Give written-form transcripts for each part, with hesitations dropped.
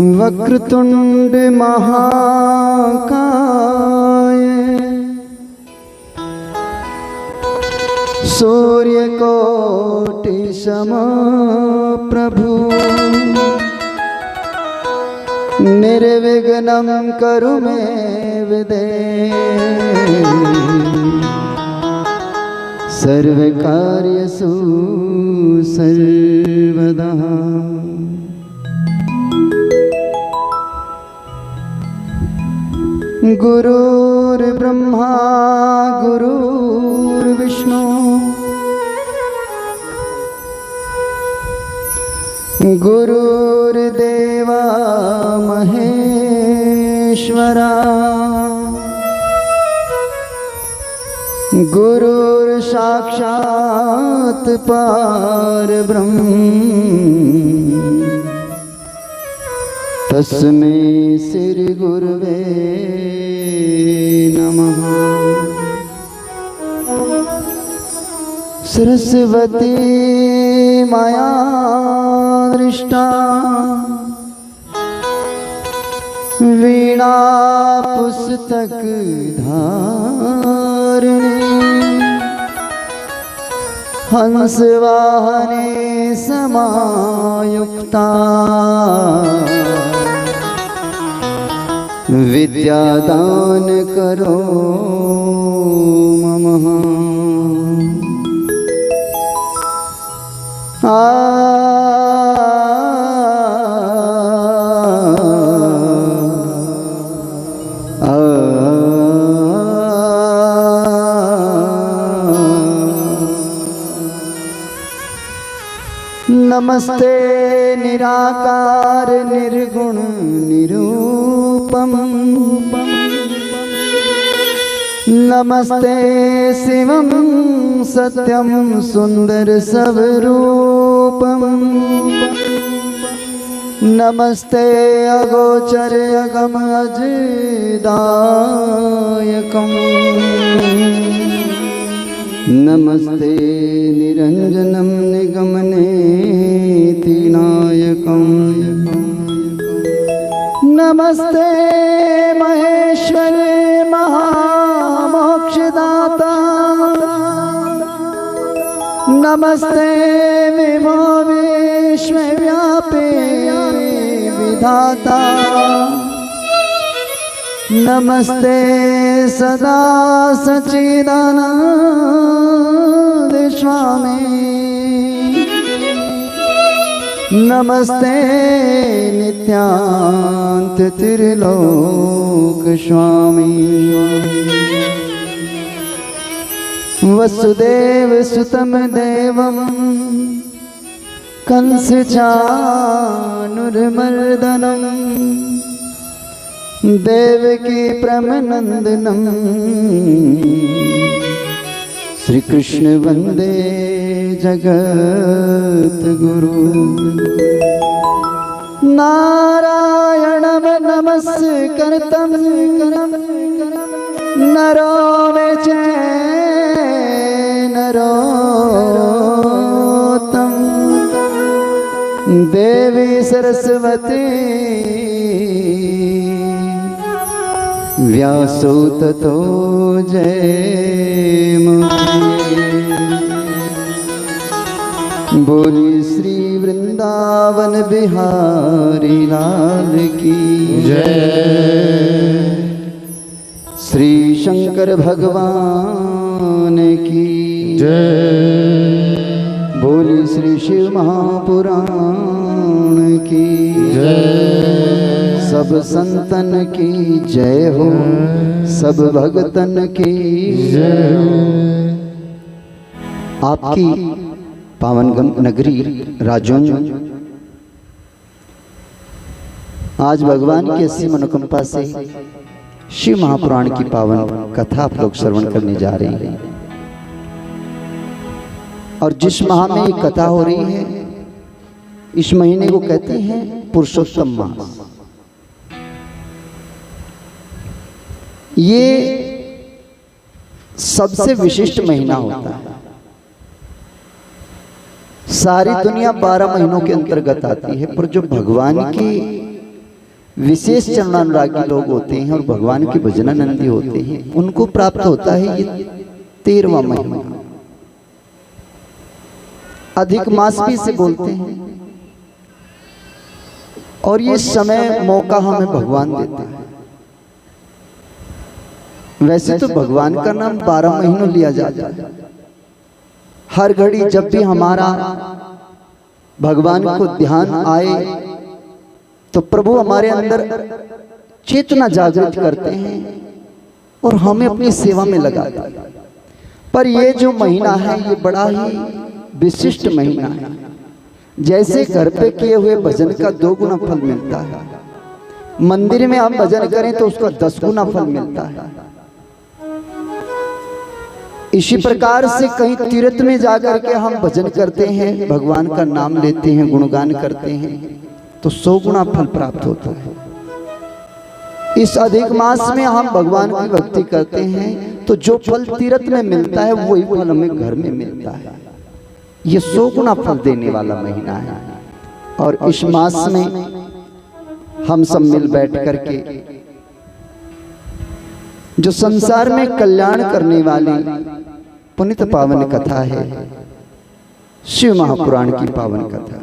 वक्रतुंड महाकाय सूर्यकोटि समप्रभु निर्विघ्नं कुरु मे सर्वकार्येषु सर्वदा। गुरुर्ब्रह्मा गुरुर्विष्णु गुरुर्देवा महेश्वरा गुरुर्साक्षात् परब्रह्म तस्मै श्री गुरुवे नमः। सरस्वती माया दृष्टा वीणा पुस्तक धारिणी हंस वाहने समायुक्ता विद्यादान करो मम। नमस्ते निराकार निर्गुण निरूपम नमस्ते शिवम सत्यम सुंदर स्वरूपम नमस्ते अगोचर अगम अजदायकम नमस्ते निरंजनम निगमनेतिनायकम नमस्ते महेश्वर महामोक्षदाता नमस्ते विभो विश्वव्यापी विधाता नमस्ते सदा सच्चिदानंद स्वामी नमस्ते नित्यान्त त्रिलोक स्वामी वसुदेव सुतम देवम कंस चाणूरमर्दनम देवकी प्रमनंदनम श्री कृष्ण वंदे जगत गुरु। नारायणं नमस्कृतं नरो नरोत्तम देवी सरस्वती व्यासो ततो जयमुखी। बोली श्री वृंदावन बिहारी लाल की जय। श्री शंकर भगवान की जय। बोली श्री शिव महापुराण की जय। सब संतन की जय हो, सब भगतन की जय हो। आपकी पावन नगरी राजौंद आज भगवान की ऐसी मनोकंपा से शिव महापुराण की पावन कथा आप लोग श्रवण करने जा रहे हैं। और जिस माह में ये कथा हो रही है इस महीने को कहते हैं पुरुषोत्तम मास। ये सबसे विशिष्ट महीना होता है। सारी दुनिया 12 महीनों के अंतर्गत आती है, पर जो भगवान की विशेष चरणानुरागी लोग होते हैं और भगवान के भजनानंदी होते हैं, उनको प्राप्त होता है ये 13वां महीना। अधिक मास भी से बोलते हैं और ये समय मौका हमें भगवान देते हैं। वैसे तो भगवान का नाम 12 महीनों लिया जाता है। हर घड़ी जब भी हमारा भगवान को ध्यान आए तो प्रभु हमारे अंदर चेतना जागृत करते हैं और हमें अपनी सेवा में लगाते हैं। पर ये जो महीना है ये बड़ा ही विशिष्ट महीना है। जैसे घर पे किए हुए भजन का 2 गुना फल मिलता है, मंदिर में हम भजन करें तो उसका 10 गुना फल मिलता है। इसी प्रकार से कहीं तीर्थ में जाकर के हम भजन करते हैं, भगवान का नाम लेते हैं, गुणगान करते हैं तो 100 गुना फल प्राप्त होता है। इस अधिक मास में हम भगवान की भक्ति करते हैं तो जो फल तीर्थ में मिलता है वही फल हमें घर में मिलता है। ये 100 गुना फल देने वाला महीना है। और इस मास में हम सब मिल बैठ करके जो संसार में कल्याण करने वाली पुनित पावन कथा है, शिव महापुराण की पावन कथा,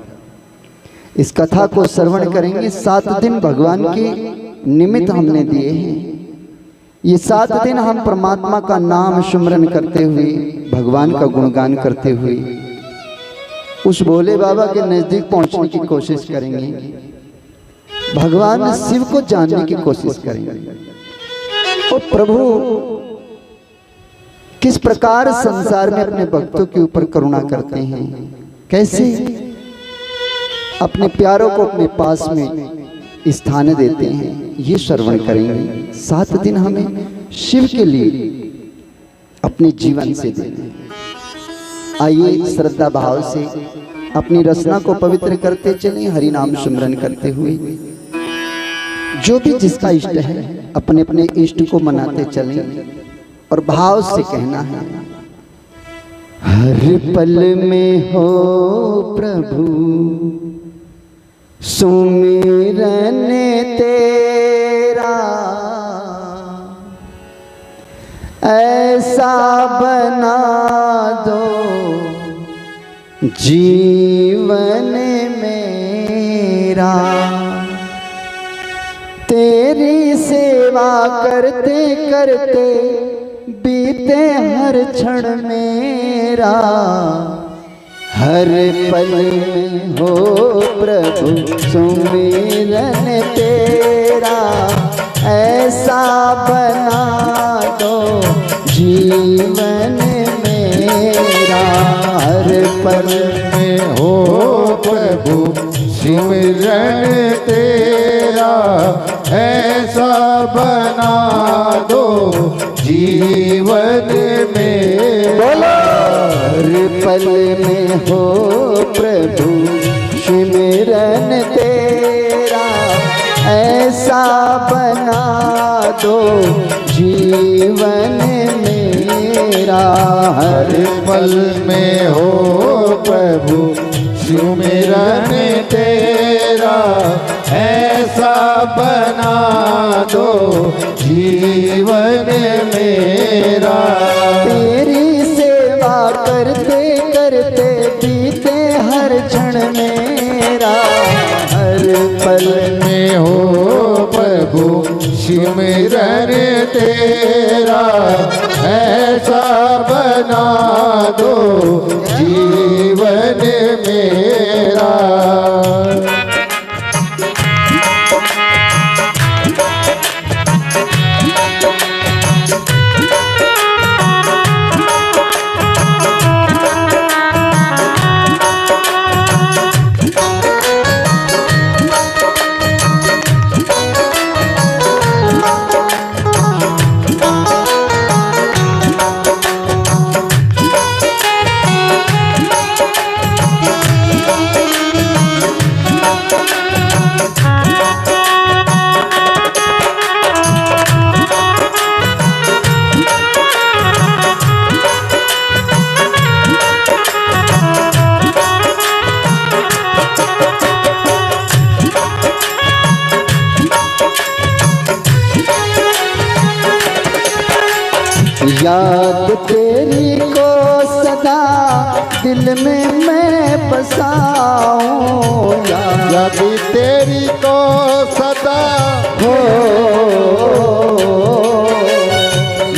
इस कथा को श्रवण करेंगे। 7 दिन भगवान के निमित्त हमने दिए हैं। ये 7 दिन हम परमात्मा का नाम सुमरन करते हुए, भगवान का गुणगान करते हुए उस भोले बाबा के नजदीक पहुंचने की कोशिश करेंगे, भगवान शिव को जानने की कोशिश करेंगे। और प्रभु किस प्रकार संसार में अपने भक्तों के ऊपर करुणा करते हैं, कैसे अपने प्यारों को अपने पास में स्थान देते हैं, ये श्रवण करेंगे। 7 दिन हमें शिव के लिए अपने जीवन से देने हैं। आइए श्रद्धा भाव से अपनी रचना को पवित्र करते चलें, हरि नाम सुमरन करते हुए। जो भी जिसका इष्ट है अपने अपने इष्ट को मनाते चलें और भाव से कहना है, हर पल में हो प्रभु सुमिरन तेरा, ऐसा बना दो जीवन मेरा, तेरी सेवा करते करते बीते हर क्षण मेरा, हर पल में हो प्रभु सुमिरन तेरा, ऐसा बना दो जीवन मेरा, हर पल में हो प्रभु सिमरन तेरा, ऐसा बना दो जीवन मेरा, हर पल में हो प्रभु सिमरन तेरा, ऐसा बना दो जीवन मेरा, हर पल में हो प्रभु सिमरन तेरा, ऐसा बना दो जीवन मेरा, तेरी सेवा करते करते बीते हर क्षण मेरा, हर पल में हो प्रभु सिमरन तेरा, ऐसा बना दो जीवन मेरा। याद तेरी को सदा दिल में मैं बसाऊं, याद तेरी को सदा हो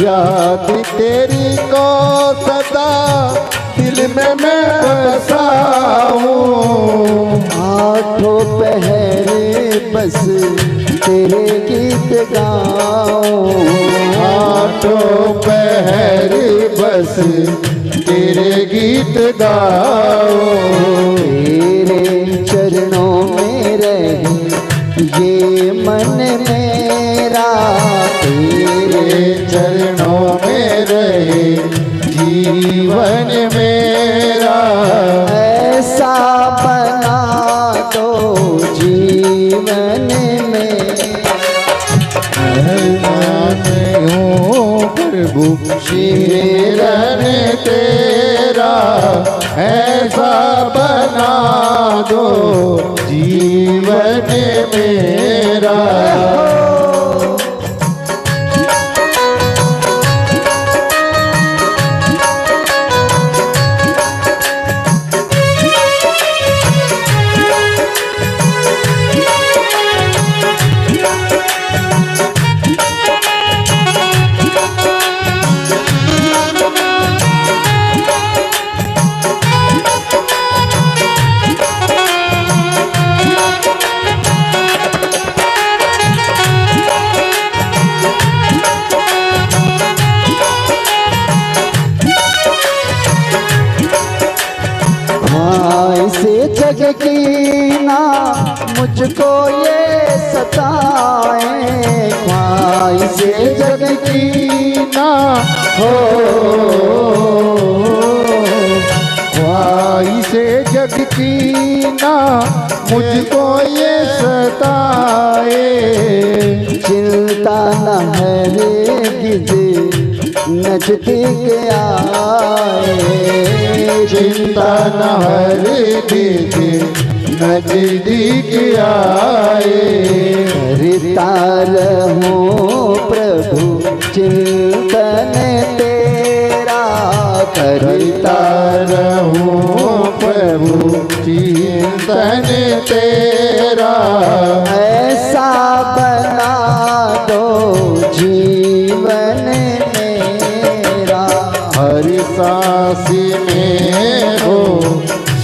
याद तेरी को सदा दिल में मैं बसाऊं। आठों पहरे बस तेरे गीत गाऊं, आठों पहर बस तेरे गीत गाओ। तेरे चरणों में रहे ये मन मेरा, तेरे चरणों में रहे जीवन मेरा। ऐसा बना दो जीवन में, मैं हूँ प्रभु शरण तेरा, ऐसा बना दो जीवन मेरा। से जग की ना मुझको ये सताए, ख्वाहिश से जग की ना हो ख्वाहिश जग की ना मुझको ये सताए। चिंता न है नजदीक आए, चिंता न हर दीदी नजदीक आए। करता रहूं प्रभु चिंतन तेरा, करता रहूं प्रभु चिंतन तेरा। ऐसा बना दो जीवन मेरा, हर सांस में हो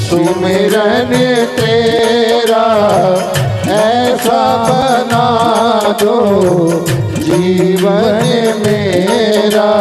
सुमिरन तेरा, ऐसा बना दो जीवन मेरा।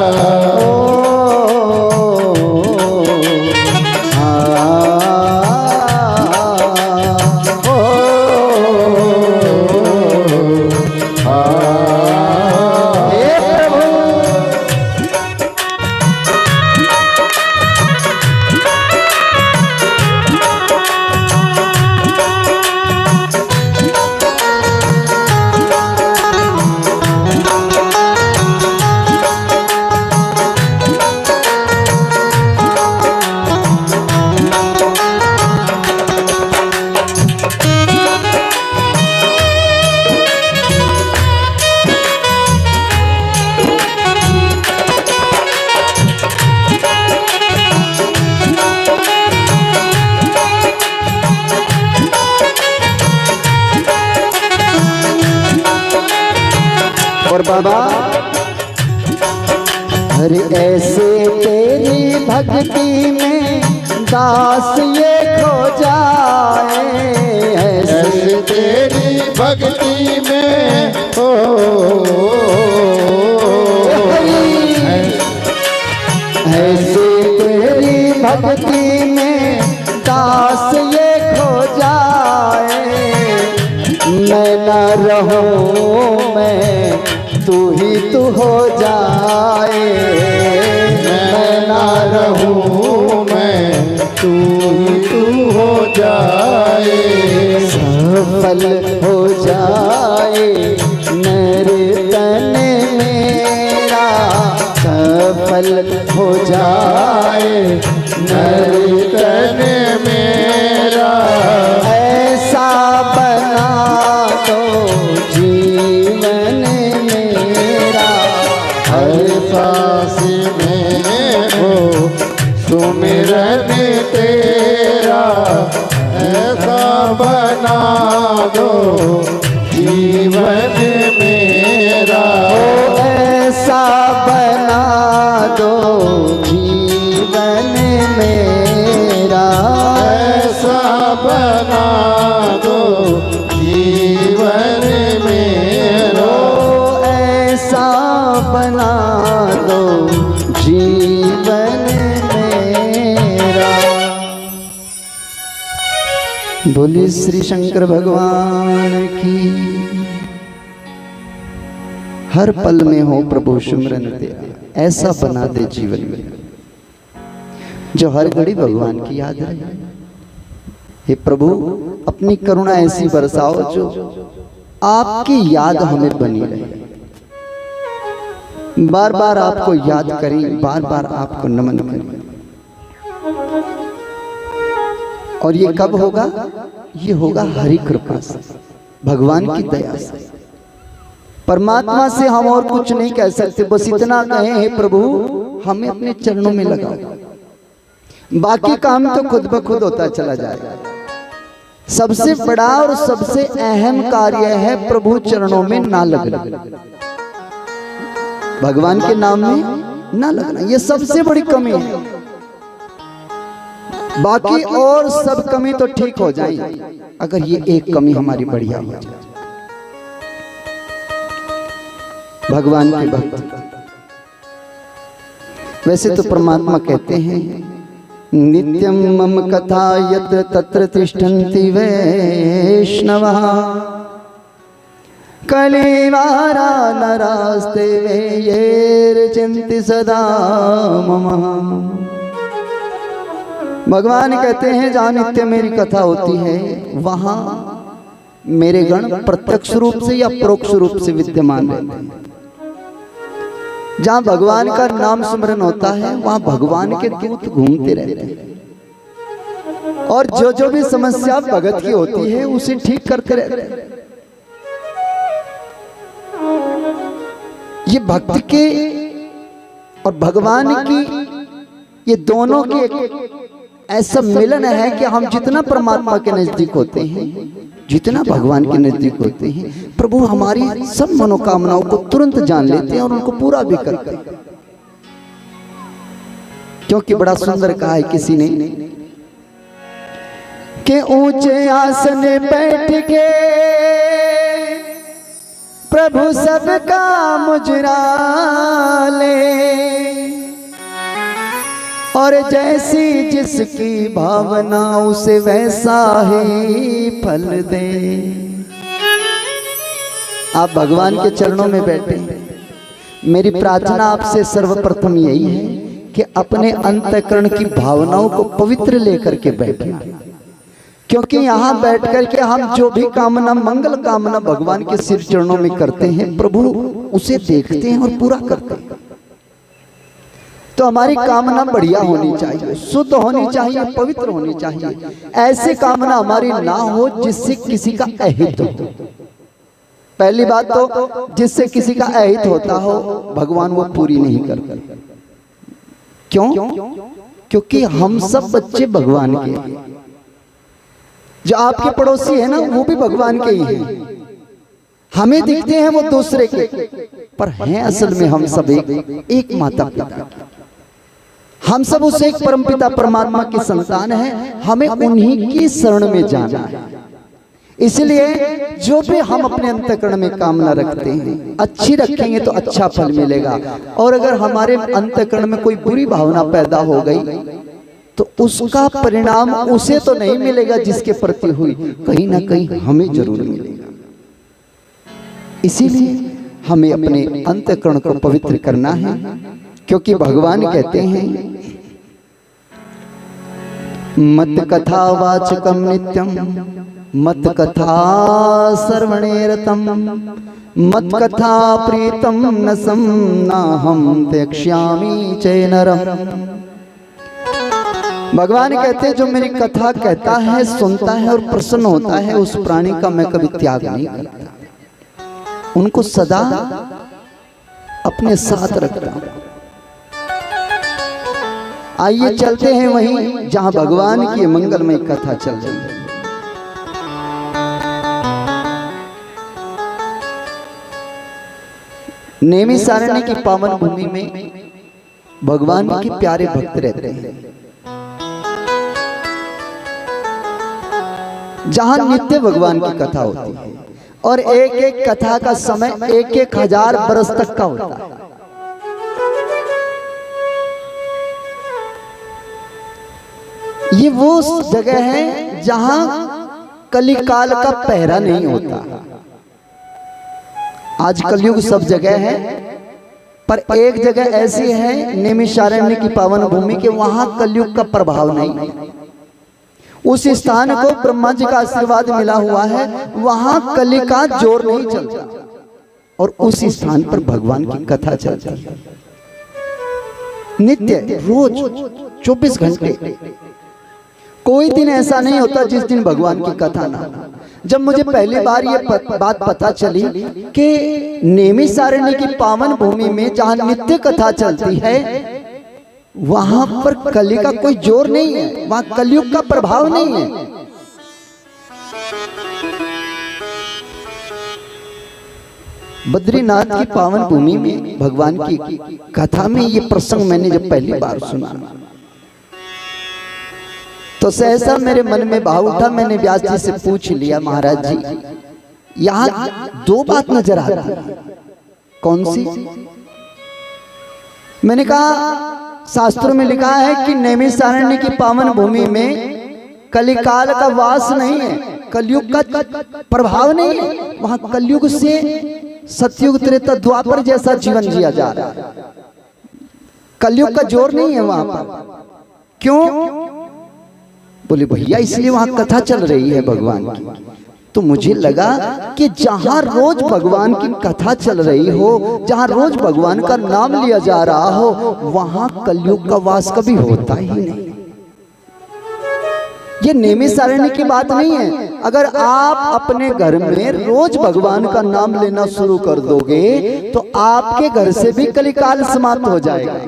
और बाबा अरे ऐसे तेरी भक्ति में दास ये खो जाए, ऐसे तेरी भक्ति में हो ऐसे तेरी भक्ति में दास ये खो जाए। मैं न रहूं मैं तू ही तू हो जाए, मैं ना रहूं मैं तू ही तू हो जाए। सफल हो जाए मेरे तन मेरा, सफल हो जाए मेरे तन मेरा। ऐसा बना दो जीवन मेरा, हर सांस बना दो जीवन मेरा, ऐसा बना दो जीवन मेरा, ऐसा बना दो जीवन मेरा, ऐसा बना दो जीवन मेरा। बोलिए श्री शंकर भगवान की। हर पल में हो प्रभु सिमरन तेरा, ऐसा बना दे जीवन में जो हर घड़ी भगवान की याद रहे। हे प्रभु अपनी करुणा ऐसी बरसाओ जो आपकी याद हमें बनी रहे, बार बार आपको याद करें, बार बार आपको नमन करें। और ये कब होगा? ये होगा हरि कृपा से, भगवान की दया से। परमात्मा से हम और कुछ नहीं कह सकते, बस इतना कहें हे प्रभु हमें अपने चरणों में लगाओ, बाकी काम तो खुद ब खुद होता चला जाएगा। सबसे बड़ा और सबसे अहम कार्य है प्रभु चरणों में ना लगना, भगवान के नाम में ना लगना, ये सबसे बड़ी कमी है। बाकी और सब कमी तो ठीक हो जाए, अगर ये एक कमी हमारी बढ़िया हो जाए। भगवान के भक्त वैसे तो परमात्मा कहते हैं नित्यम मम कथा यत्र तत्र तिष्ठन्ति वैष्णवः कलिवारा नरास्ते येर चिंति सदा मम। भगवान कहते हैं जहाँ नित्य मेरी कथा होती है वहाँ मेरे गण प्रत्यक्ष रूप से या परोक्ष रूप से विद्यमान रहते हैं। जहाँ भगवान का नाम स्मरण होता है वहाँ भगवान के दूत घूमते रहते हैं और जो जो भी समस्या भगत की होती है उसे ठीक करते रहते हैं। ये भक्त के और भगवान की ये दोनों की एक ऐसा मिलन है कि हम जितना परमात्मा के नजदीक होते हैं, जितना भगवान के नजदीक होते हैं, प्रभु हमारी सब मनोकामनाओं को तुरंत जान लेते हैं और उनको पूरा भी करते हैं। क्योंकि बड़ा सुंदर कहा है किसी ने कि ऊंचे आसन बैठ के प्रभु सबका मुजरा ले और जैसी जिसकी भावना उसे वैसा ही फल दे। आप भगवान के चरणों में बैठे, मेरी प्रार्थना आपसे सर्वप्रथम यही है कि अपने अंतःकरण की भावनाओं को पवित्र लेकर के बैठना, क्योंकि यहाँ बैठ कर के हम जो भी कामना मंगल कामना भगवान के सिर चरणों में करते हैं, प्रभु उसे देखते हैं और पूरा करते हैं। तो हमारी कामना बढ़िया होनी चाहिए, शुद्ध होनी चाहिए, पवित्र होनी चाहिए। ऐसी कामना हमारी ना हो जिससे किसी का अहित हो। पहली बात तो जिससे किसी का अहित होता हो भगवान वो पूरी नहीं करते। क्यों? क्योंकि हम सब बच्चे भगवान के हैं। जो आपके पड़ोसी है ना वो भी भगवान के ही हैं। हमें दिखते हैं वो दूसरे के, पर हैं असल में हम सब एक माता पिता, हम सब उस एक परमपिता परमात्मा की संतान हैं। हमें उन्हीं की शरण में जाना है। इसलिए जो भी हम अपने अंतःकरण में कामना रखते हैं अच्छी रखेंगे तो अच्छा फल मिलेगा, और अगर हमारे अंतःकरण में कोई बुरी भावना पैदा हो गई तो उसका परिणाम उसे तो नहीं मिलेगा जिसके प्रति हुई, कहीं ना कहीं हमें जरूर मिलेगा। इसीलिए हमें अपने अंतःकरण को पवित्र करना है, क्योंकि भगवान कहते हैं मत कथा वाचकम नित्यम मत कथा श्रवणे रतम मत कथा प्रीतम नसम नाहम त्यक्ष्यामि चैनरम। भगवान कहते हैं जो मेरी कथा कहता है, सुनता है और प्रसन्न होता है, उस प्राणी का मैं कभी त्याग नहीं करता, उनको सदा अपने साथ रखता हूं। आइए चलते हैं वहीं जहां भगवान की मंगलमय कथा चल रही है। नैमिषारण्य की पावन भूमि में भगवान के प्यारे भक्त रहते हैं, जहां नित्य भगवान की कथा होती है और एक एक कथा का समय 1,000 बरस तक का होता है। ये वो जगह है जहां कलिकाल का पहरा नहीं होता। आज कलयुग सब जगह है, पर एक जगह ऐसी है नैमिषारण्य की पावन भूमि के वहां कलयुग का प्रभाव नहीं है। उस स्थान को ब्रह्मा जी का आशीर्वाद मिला हुआ है, वहां कली का जोर नहीं चलता और उस स्थान पर भगवान की कथा चलती है नित्य, रोज 24 घंटे। कोई दिन ऐसा नहीं होता जिस दिन भगवान की कथा ना हो। जब मुझे पहली बार ये बात पता चली कि नैमिषारण्य की पावन भूमि में जहां नित्य कथा चलती है वहां पर कली का कोई जोर नहीं है, वहां कलयुग का प्रभाव नहीं है। बद्रीनाथ की पावन भूमि में भगवान की कथा में ये प्रसंग मैंने जब पहली बार सुना तो सहसा मेरे मन में भाव उठा। मैंने व्यास जी से पूछ लिया, महाराज जी यहाँ 2 बात नजर आती है, कौन सी? मैंने कहा शास्त्रों में लिखा है कि नैमिषारण्य की पावन भूमि में कलिकाल का वास नहीं है, कलयुग का प्रभाव नहीं है। वहां कलयुग से सतयुग त्रेता द्वापर जैसा जीवन जिया जा रहा है, कलयुग का जोर नहीं है वहां पर। क्यों? बोले भैया इसलिए वहां कथा चल रही है भगवान की। तो मुझे लगा कि जहां रोज भगवान की कथा चल रही हो, जहां रोज भगवान का नाम लिया जा रहा हो, वहां कलयुग का वास कभी होता ही नहीं। ये नैमिषारण्य की बात नहीं है। अगर आप अपने घर में रोज भगवान का नाम लेना शुरू कर दोगे तो आपके घर से भी कलिकाल समाप्त हो जाएगा।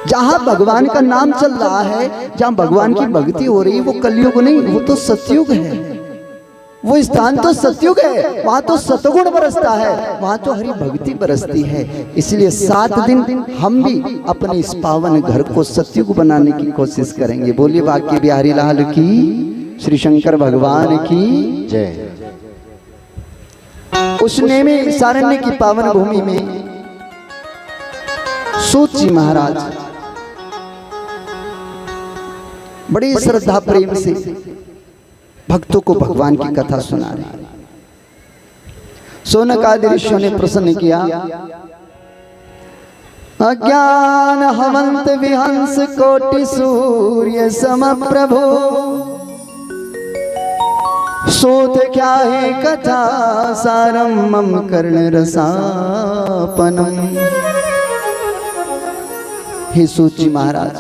जहां भगवान का नाम चल रहा है, जहां भगवान की भक्ति हो रही है, वो कलयुग नहीं, वो तो सतयुग है। वो स्थान तो सतयुग है, वहां तो सतगुण बरसता है, वहां तो हरि भक्ति बरसती है। इसलिए 7 दिन हम भी अपने इस पावन घर को सतयुग बनाने की कोशिश करेंगे। बोलिए बाकी बिहारी लाल की, श्री शंकर भगवान की जय। उस नैमिषारण्य की पावन भूमि में सूत जी महाराज बड़ी श्रद्धा प्रेम से भक्तों को भगवान की कथा सुना रहे। सोनक आदि ऋषियों ने प्रसन्न किया। अज्ञान हवंत विहंस कोटि सूर्य सम प्रभु, सूत क्या है कथा सारम मम कर्ण रसापनम। हे सूत जी महाराज,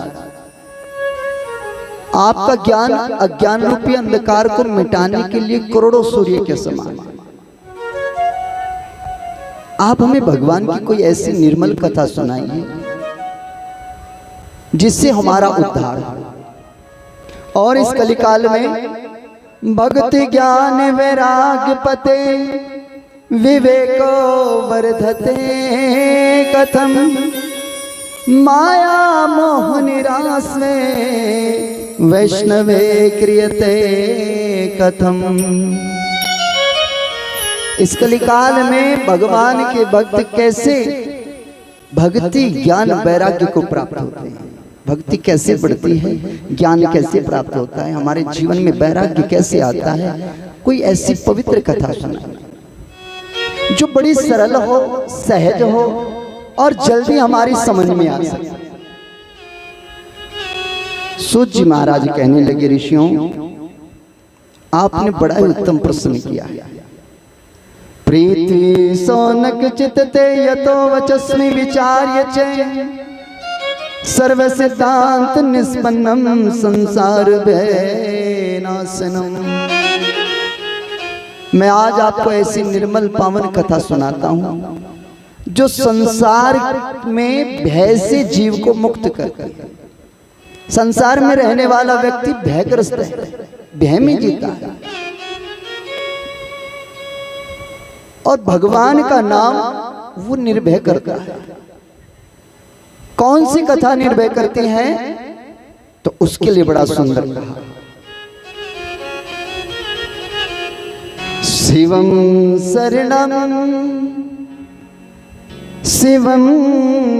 आपका ज्ञान अज्ञान रूपी अंधकार को मिटाने के लिए करोड़ों सूर्य के समान। आप हमें भगवान की कोई ऐसी निर्मल कथा सुनाइए जिससे हमारा उद्धार हो। और इस कलिकाल में भक्ति ज्ञान वैराग्य पते विवेको वर्धते कथम, माया मोह निराश्रे वैष्णवे क्रियते कथम। इस कलिकाल में भगवान के भक्त कैसे भक्ति ज्ञान वैराग्य को प्राप्त होते हैं, भक्ति कैसे बढ़ती है, ज्ञान कैसे प्राप्त होता है, हमारे जीवन में वैराग्य कैसे आता है। कोई ऐसी पवित्र कथा सुनाए जो बड़ी सरल हो, सहज हो और जल्दी हमारी समझ में आ सके। सूत जी महाराज कहने लगे, ऋषियों आपने बड़ा ही उत्तम प्रश्न किया है। प्रीति सोनक चित्ते यतो वचस्मि विचार्य च, सर्व सिद्धांत निष्पन्नम संसार भयनाशनम। मैं आज आपको ऐसी निर्मल पावन कथा सुनाता हूं जो संसार में भय से जीव को मुक्त करती है। संसार में रहने वाला व्यक्ति भयग्रस्त है, भय में जीता है। और भगवान का नाम वो निर्भय करता है। कौन सी कथा निर्भय करती है? तो उसके लिए बड़ा सुंदर कहा, शिवम शरणम शिवम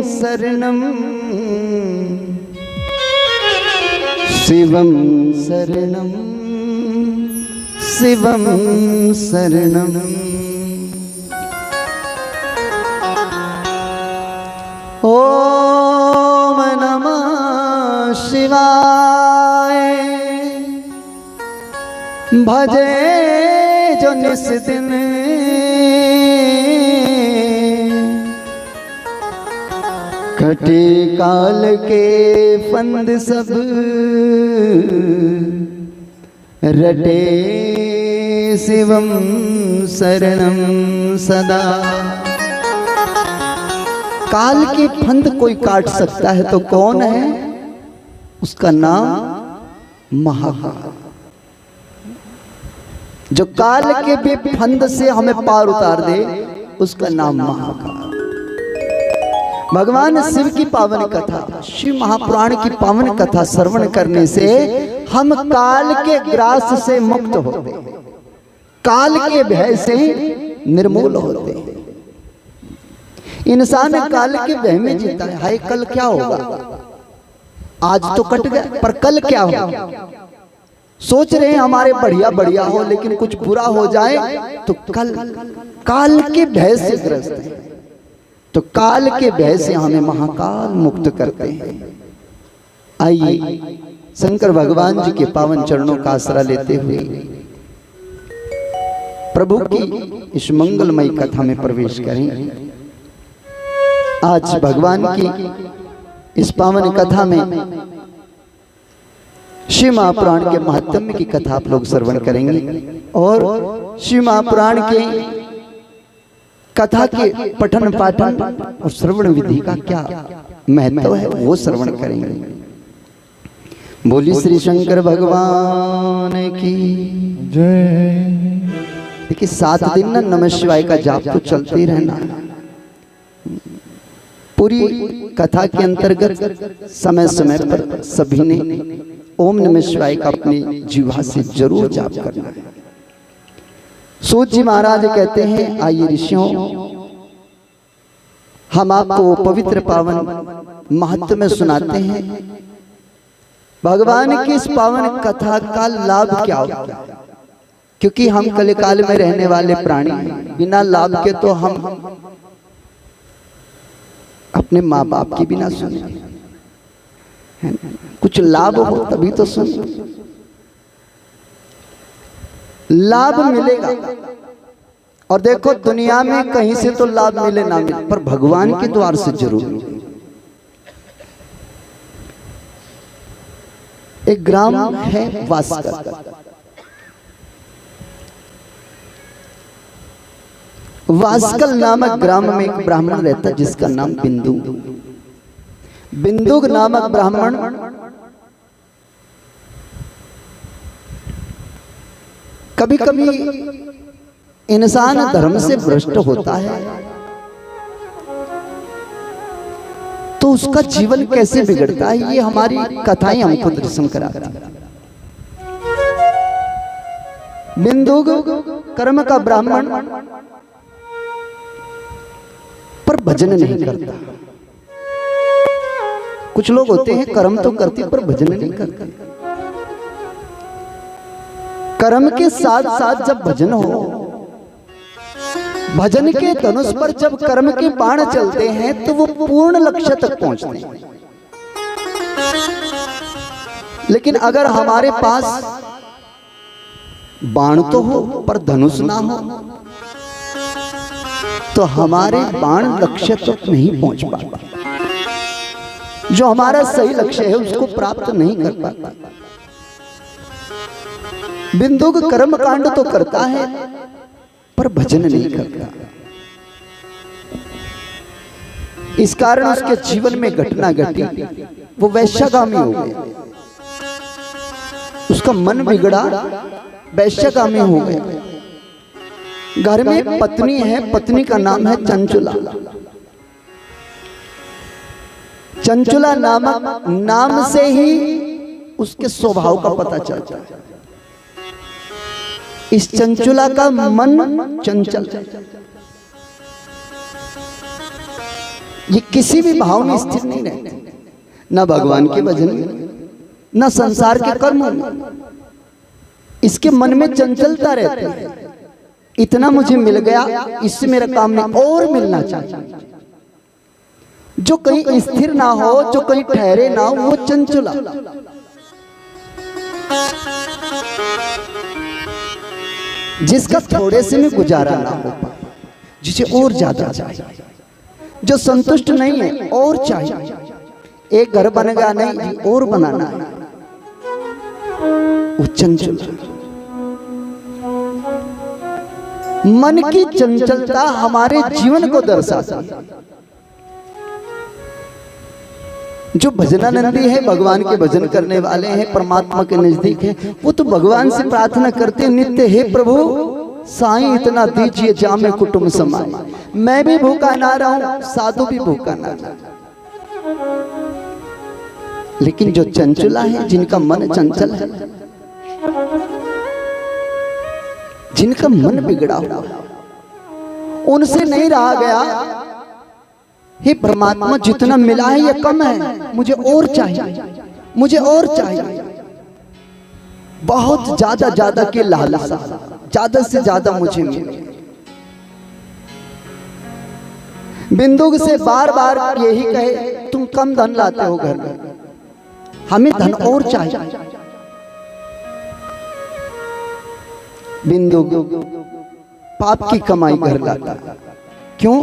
शरणम शिवम शरणम शिवम शरणम। ओम नमः शिवाय। भजे जो निस दिन कटे काल के फंद सब रटे शिवम शरणम सदा। काल के फंद कोई काट सकता है तो कौन है? उसका नाम महाकाल। जो काल के भी फंद से हमें पार उतार दे, उसका नाम महाकाल। भगवान शिव की पावन कथा, शिव महापुराण की पावन कथा श्रवण करने से हम काल के ग्रास से मुक्त होते हैं, काल के भय से निर्मूल होते हैं। इंसान काल के भय में जीता है। हाय कल क्या होगा? आज तो कट गया, पर कल क्या होगा? सोच रहे हैं हमारे बढ़िया बढ़िया हो, लेकिन कुछ बुरा हो जाए तो कल काल के भय से ग्रस्त है। तो काल के भय से हमें महाकाल मुक्त करते हैं। आइए शंकर भगवान जी के पावन चरणों का आसरा लेते हुए प्रभु की इस मंगलमयी कथा में प्रवेश करें। आज भगवान की इस पावन कथा में शिव महापुराण के महात्म्य की कथा आप लोग श्रवण करेंगे और शिव महापुराण के कथा के पठन पाठन और श्रवण विधि का क्या महत्व है वो श्रवण करेंगे। बोली श्री शंकर भगवान की जय। देखिए 7 दिन ना नमः शिवाय का जाप तो चलते ही रहना। पूरी कथा के अंतर्गत समय समय पर सभी ने ओम नमः शिवाय का अपनी जीवा से जरूर जाप करना है। सूत जी महाराज कहते हैं, आइए ऋषियों, हम आपको पवित्र पावन महत्व में सुनाते हैं। भगवान की इस पावन कथा का लाभ क्या होता है? क्योंकि हम कलिकाल में रहने वाले प्राणी हैं, बिना लाभ के तो हम अपने माँ बाप की बिना सुने, कुछ लाभ हो तभी तो सुन। लाभ मिलेगा और देखो दुनिया में कहीं से तो लाभ मिले ना मिले, पर भगवान के द्वार से जरूर मिले। एक ग्राम है वास्कल। वास्कल नामक ग्राम में एक ब्राह्मण रहता जिसका नाम बिंदु। बिंदुक नामक ब्राह्मण कभी कभी इंसान धर्म से भ्रष्ट होता है तो उसका जीवन कैसे बिगड़ता है, ये हमारी कथाएं हमको दर्शन कराती हैं। बिंदुक कर्म का ब्राह्मण पर भजन नहीं करता। कुछ लोग होते हैं कर्म तो करते पर भजन नहीं करते। कर्म के साथ साथ जब भजन हो, भजन के धनुष पर जब कर्म के बाण चलते हैं तो वो पूर्ण लक्ष्य तक पहुंचते हैं। लेकिन अगर हमारे पास बाण तो हो पर धनुष ना हो तो हमारे बाण लक्ष्य तक नहीं पहुंच पाता। जो हमारा सही लक्ष्य है उसको प्राप्त नहीं कर पाता। बिंदुक कर्म कांड तो करता है पर भजन नहीं करता। इस कारण उसके जीवन में घटना घटी, वो वैश्यगामी हो गया। उसका मन बिगड़ा, वैश्यगामी हो गया। घर में एक पत्नी है, पत्नी का नाम है चंचुला। चंचुला नामक नाम से ही उसके स्वभाव का पता चलता है। इस चंचुला का मन चंचल, ये किसी भी भाव में स्थिर नहीं रहती, न भगवान के भजन में, न संसार के कर्मों में। इसके मन में चंचलता रहती है। इतना मुझे मिल गया, इससे मेरा काम नहीं, और मिलना चाहिए। जो कहीं स्थिर ना हो, जो कहीं ठहरे ना हो, वो चंचुला। जिसका थोड़े से में गुजारा ना हो पाए, जिसे और ज्यादा चाहिए, जो संतुष्ट नहीं है, और चाहिए। एक घर बन गया नहीं, और बनाना है, वो चंचल। मन की चंचलता हमारे जीवन को दर्शाती है। जो भजनानंदी है, भगवान के भजन करने वाले हैं, परमात्मा के नजदीक है, वो तो भगवान से प्रार्थना करते हैं नित्य, हे प्रभु साईं इतना दीजिए जामे कुटुंब समाए, मैं भी भूखा ना रहूं, साधु भी भूखा ना रहे। लेकिन जो चंचुला है, जिनका मन चंचल है, जिनका मन बिगड़ा हुआ, उनसे नहीं रहा गया। हे परमात्मा जितना मिला है ये कम है, मुझे और चाहिए, मुझे और चाहिए। बहुत ज्यादा ज्यादा के लालसा, ज्यादा से ज्यादा मुझे मिले। बिंदु से बार बार यही कहे, तुम कम धन लाते हो घर में, हमें धन और चाहिए। बिंदु पाप की कमाई घर लाता। क्यों?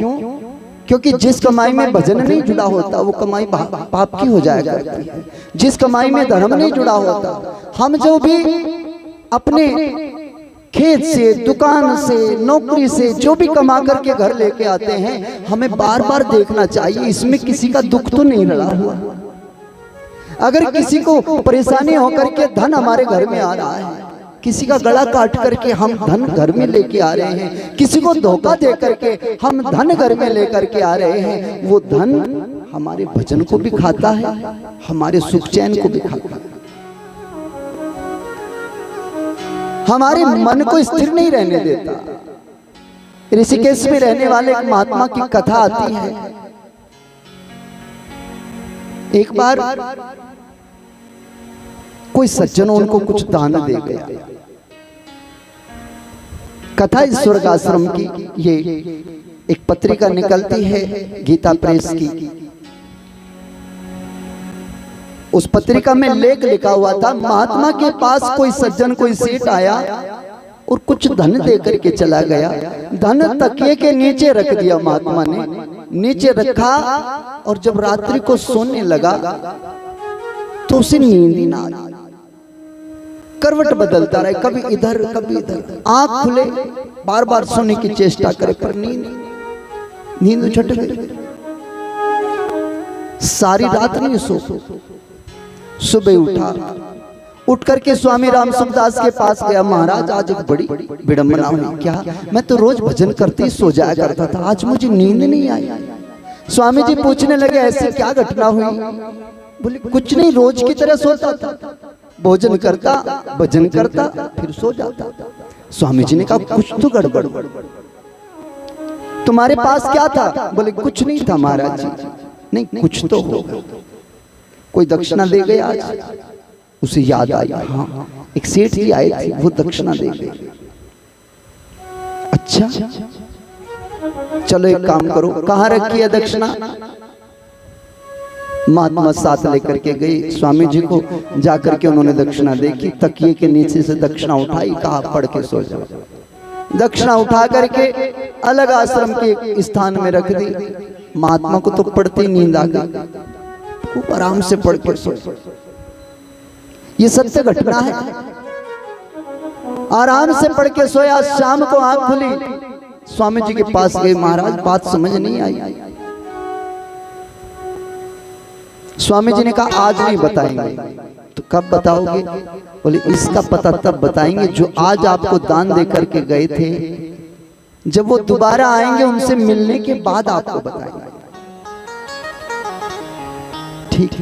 क्योंकि जिस कमाई में भजन नहीं जुड़ा होता, वो कमाई पाप की हो जाया करती है। जिस कमाई में धर्म नहीं जुड़ा होता, हम जो भी अपने खेत से, दुकान से, नौकरी से जो भी कमा करके घर लेके आते हैं, हमें बार बार देखना चाहिए इसमें किसी का दुख तो नहीं रहा हुआ। अगर किसी को परेशानी होकर के धन हमारे घर में आ रहा है, किसी का गला काट करके हम धन घर में लेके आ रहे हैं, किसी को धोखा दे करके हम धन घर में लेकर के आ रहे हैं, वो धन हमारे भजन को भी खाता है, हमारे सुख चैन को भी खाता है, हमारे मन को स्थिर नहीं रहने देता। ऋषिकेश में रहने वाले एक महात्मा की कथा आती है। एक बार कोई सज्जन उनको कुछ दान दे गया। कथा इस स्वर्ग आश्रम की, ये एक पत्रिका निकलती है गीता प्रेस की। उस पत्रिका में लेख लिखा हुआ था, महात्मा के पास कोई सज्जन, कोई सेठ आया और कुछ धन दे करके चला गया। धन तकिए के नीचे रख दिया महात्मा ने, नीचे रखा, और जब रात्रि को सोने लगा तो उसे नींद ही ना आई। करवट बदलता रहे, कभी इधर कभी इधर, आंख खुले, बार बार सोने की चेष्टा करे, पर नींद छट गई। सारी रात नहीं सो। सुबह उठा, उठ करके स्वामी राम सुखदास के पास गया। महाराज आज एक बड़ी विडंबना हुई। क्या? मैं तो रोज भजन करते सो जाया करता था, आज मुझे नींद नहीं आई। स्वामी जी पूछने लगे, ऐसी क्या घटना हुई? बोले कुछ नहीं, रोज की तरह सोता था, भोजन करता, भजन करता, फिर सो जाता। स्वामी जी ने कहा कुछ तो गड़बड़, तुम्हारे पास क्या था? बोले कुछ नहीं था महाराज जी। नहीं, कुछ तो होगा, कोई दक्षिणा दे गया आज। उसे याद आया, हाँ एक सेठ जी आए थे, वो दक्षिणा दे गए। अच्छा चलो एक काम करो, कहाँ रखी है दक्षिणा? महात्मा साथ लेकर के गए स्वामी जी को। जाकर के उन्होंने दक्षिणा देखी, तकिए के नीचे से दक्षिणा उठाई, कहा पढ़ के सो जाओ। दक्षिणा उठा करके अलग आश्रम के स्थान में रख दी। महात्मा को तो पढ़ते ही नींद आ गई, खूब आराम से पढ़ के सो। ये सत्य घटना है। आराम से पढ़ के सोया। शाम को आंख खुली, स्वामी जी के पास गए। महाराज बात समझ नहीं आई। स्वामी जी ने कहा आज नहीं बताएंगे। तो कब बताओगे? बोले इसका पता तब बताएंगे जो आज आपको दान दे करके गए थे, जब वो दोबारा आएंगे उनसे मिलने के बाद आपको बताएंगे। ठीक।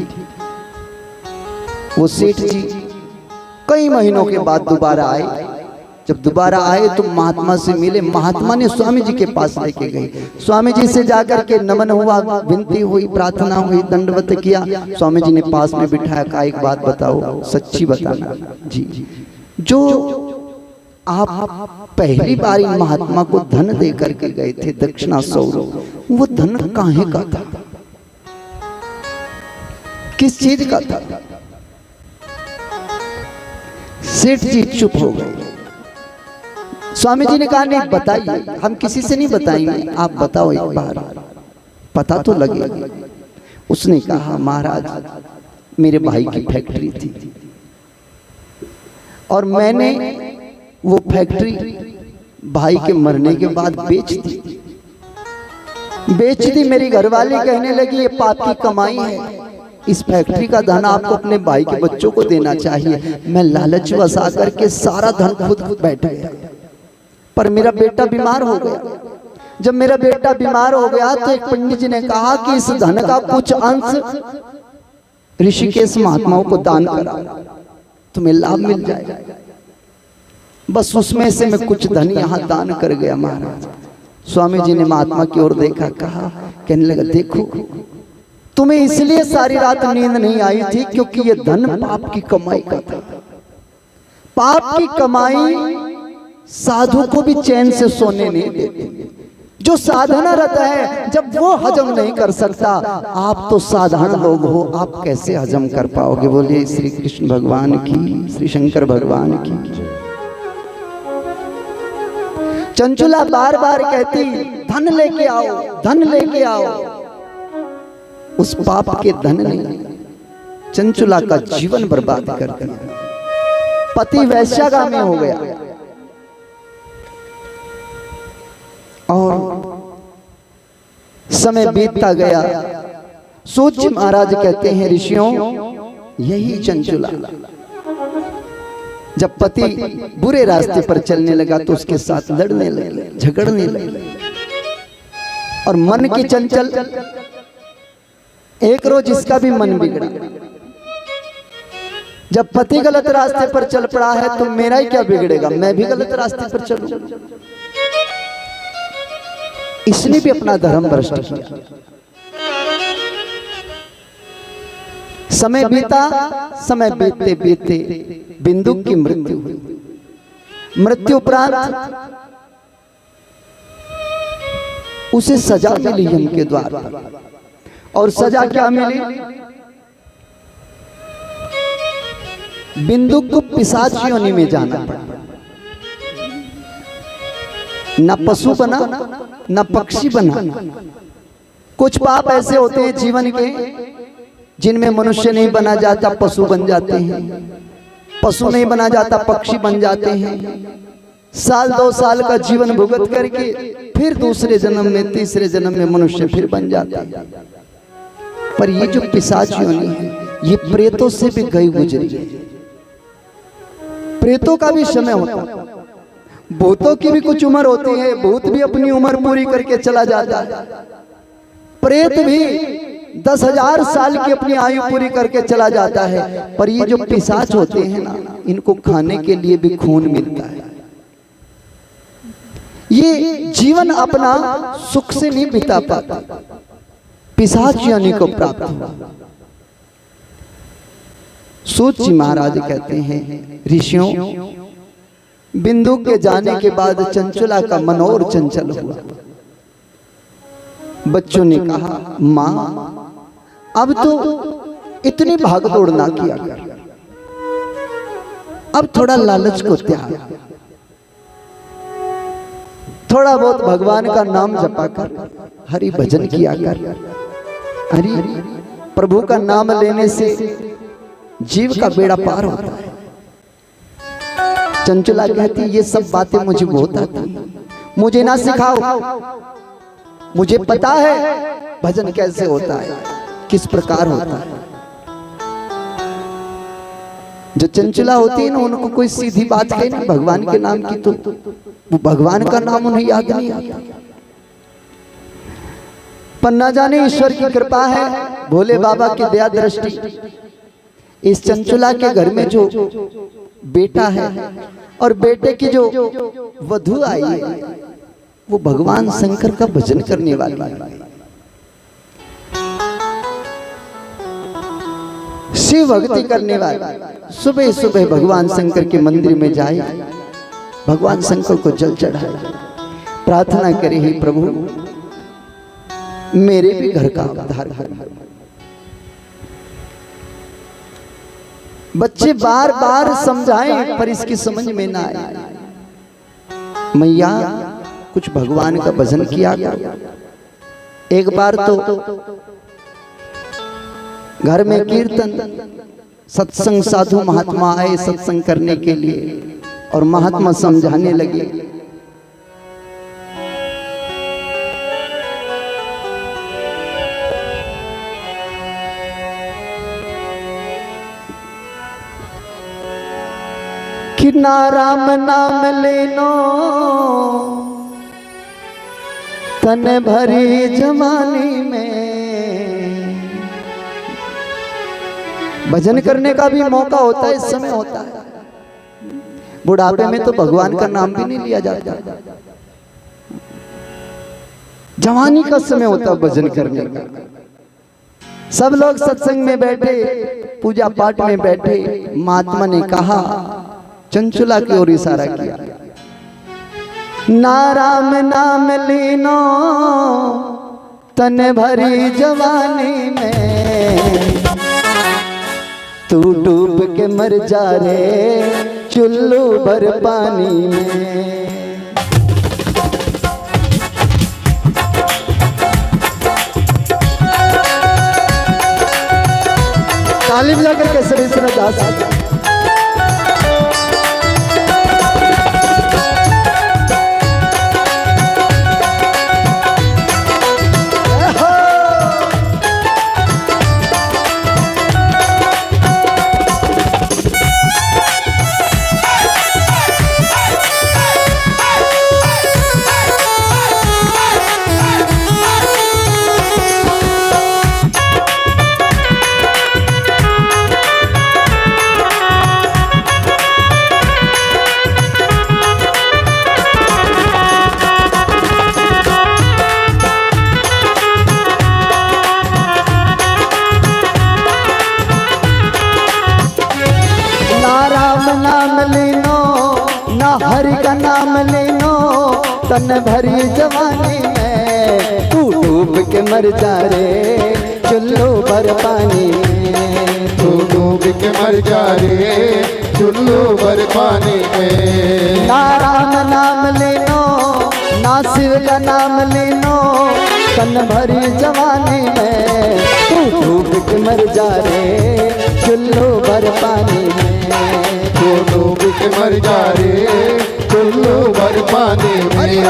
वो सेठ जी कई महीनों के बाद दोबारा आए। जब दोबारा आए तो महात्मा से मिले। महात्मा ने स्वामी जी के पास लेके गए। स्वामी जी से जाकर के नमन हुआ, विनती हुई, प्रार्थना हुई, दंडवत किया। स्वामी जी ने पास में बिठाया, कहा एक बात बताओ, सच्ची बताना जी, जो आप पहली बार इन महात्मा को धन दे करके गए थे, दक्षिणा 100, वो धन काहे का था, किस चीज का था? सेठ जी चुप हो गए। स्वामी जी ने कहा नहीं बताइए, हम किसी से नहीं बताएंगे, आप बताओ एक बार, पता तो लगे। उसने कहा महाराज मेरे भाई की फैक्ट्री थी और मैंने वो फैक्ट्री भाई के मरने के बाद बेच दी। मेरी घरवाली कहने लगी ये पाप की कमाई है, इस फैक्ट्री का धन आपको अपने भाई के बच्चों को देना चाहिए। मैं लालच वसा करके सारा धन खुद बैठ गया, पर मेरा बेटा बीमार हो गया। जब मेरा बेटा बीमार हो गया तो एक पंडित जी ने कहा कि इस धन का कुछ अंश ऋषिकेश महात्माओं को दान करा, तुम्हें लाभ मिल जाएगा। बस उसमें से मैं कुछ धन यहाँ दान कर गया महाराज। स्वामी जी ने महात्मा की ओर देखा, कहा, कहने लगा देखो तुम्हें इसलिए सारी रात नींद नहीं आई थी क्योंकि ये धन पाप की कमाई का था। पाप की कमाई साधु को भी चैन से सोने नहीं देती। जो साधना रहता है जब वो हजम नहीं कर सकता, आप तो साधारण लोग हो, आप कैसे हजम कर पाओगे? बोलिए श्री कृष्ण भगवान की, श्री शंकर भगवान की। चंचुला बार बार कहती धन लेके आओ, धन लेके आओ। उस पाप के धन ने चंचुला का जीवन बर्बाद कर दिया। पति वैश्यागामी हो गया और समय बीतता गया। सूत जी महाराज कहते हैं ऋषियों यही चंचुला जब पति बुरे रास्ते पर चलने लगा तो उसके साथ लड़ने लगे, झगड़ने लगे और मन की चंचल एक रोज इसका भी मन बिगड़ा। जब पति गलत रास्ते पर चल पड़ा है तो मेरा ही क्या बिगड़ेगा, मैं भी गलत रास्ते पर चलूं। इसने भी अपना धर्म भ्रष्ट किया। समय बीता, समय बीतते बीतते बिंदु की मृत्यु हुई। मृत्यु उपरांत उसे सजा मिली यम के द्वार पर। और सजा क्या मिली? बिंदु को पिशाच योनि में जाना पड़ा। न पशु बना न पक्षी बना। कुछ पाप ऐसे होते हैं जीवन के जिनमें मनुष्य नहीं बना जाता, पशु बन जाते हैं। पशु नहीं बना जाता, पक्षी बन जाते हैं। साल 2 साल का जीवन भुगत करके फिर दूसरे जन्म में, तीसरे जन्म में मनुष्य फिर बन जाता है। पर ये जो पिशाच योनि है ये प्रेतों से भी गई गुजरी है। प्रेतों का भी समय होता है, भूतों की भी कुछ उम्र होती है, भूत भी अपनी उम्र पूरी करके चला जाता है। प्रेत भी 10,000 साल की अपनी आयु पूरी करके चला जाता है। पर ये जो पिशाच होते हैं ना, इनको खाने के लिए भी खून मिलता है। ये जीवन अपना सुख से नहीं बिता पाता, पिशाच योनि को प्राप्त हुआ। सूत जी महाराज कहते हैं ऋषियों बिंदु के जाने के बाद चंचुला का मन और चंचल हुआ। बच्चों ने कहा मां अब तो इतनी भागदौड़ ना किया कर, अब थोड़ा लालच को त्याग, थोड़ा बहुत भगवान का नाम जपा कर हरि भजन किया कर। हरि प्रभु का नाम लेने से जीव का बेड़ा पार होता है। चंचुला कहती ये सब बातें मुझे बहुत आती, मुझे ना सिखाओ, मुझे पता है भजन कैसे होता है, किस प्रकार होता है। जो चंचुला होती है ना, उनको कोई सीधी बात है नहीं भगवान के नाम की, तो वो भगवान का नाम उन्हें याद नहीं आता। पर न जाने ईश्वर की कृपा है, भोले बाबा की दया दृष्टि, इस चंचुला के घर में जो बेटा है और बेटे की जो वधू आई है वो भगवान शंकर का भजन करने वाली है, शिव भक्ति करने वाली। सुबह सुबह भगवान शंकर के मंदिर में जाए, भगवान शंकर को जल चढ़ाए, प्रार्थना करे, ही प्रभु मेरे भी घर का उद्धार कर। बच्चे बार बार समझाएं पर इसकी समझ में ना आए। मैया कुछ भगवान का भजन किया करो। एक बार तो घर में कीर्तन सत्संग, साधु महात्मा आए सत्संग करने के लिए और महात्मा समझाने लगे। कि ना राम नाम लेनो तन भरी जवानी में। भजन करने का भी मौका होता है, इस समय होता है। बुढ़ापे में तो भगवान का नाम भी नहीं लिया जाता, जवानी का समय होता है भजन करने का। सब लोग सत्संग में बैठे, पूजा पाठ में बैठे, महात्मा ने कहा, चंचुला की ओर इशारा किया, ना राम नाम लीनो तन भरी जवानी में। तू डूब के मर जा रे चुल्लू भर पानी में। तालीम जाकर के सभी सुना जा सकता। हरि का नाम लेनो तन भरी जवानी में। तू डूब के मर जा रे चुल्लू भर पानी में। तू डूब के मर जा रे चुल्लू भर पानी में। ना राम नाम लेनो ना शिव का नाम लेनो तन भरी जवानी में। तू डूब के मर जा रे चुल्लू भर पानी में। तू डूब के मर जा रे चुल्लू भर पानी में।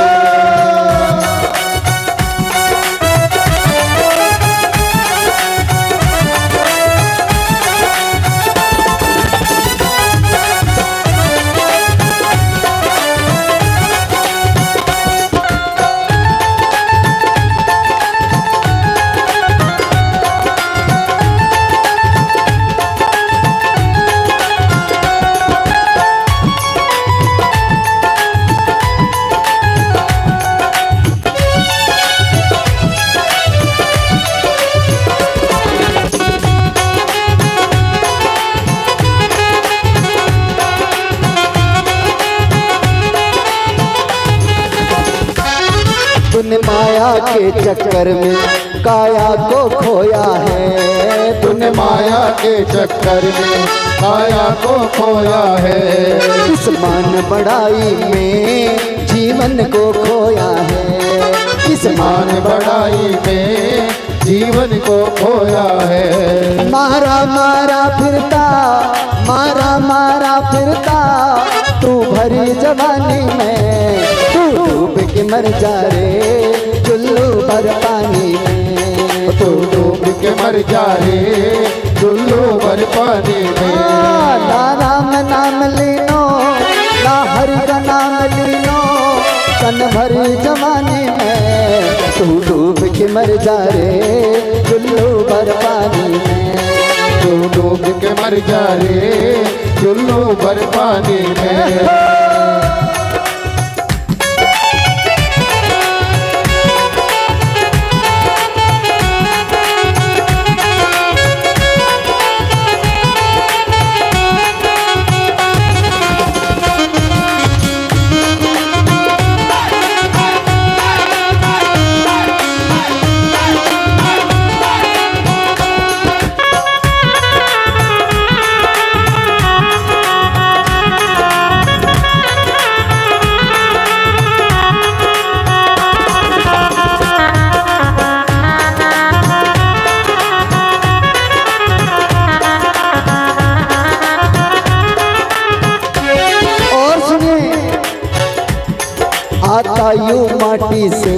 तूने माया के चक्कर में काया को खोया है। तूने माया के चक्कर में काया को खोया है। इस मान बढ़ाई में जीवन को खोया है। इस मान बढ़ाई में जीवन को खोया है। मारा मारा फिरता मारा मारा फिरता तू भरी जवानी में। तू डूब के मर जा रे चुल्लू भर पानी में। तू डूब के मर जा रे चुल्लू भर पानी में। ना राम नाम लेनो ना हरि का नाम लेनो के मर जा रे चुल्लू भर पानी में, तू डूब के मर जा रे चुल्लू भर पानी में। आता यूं माटी से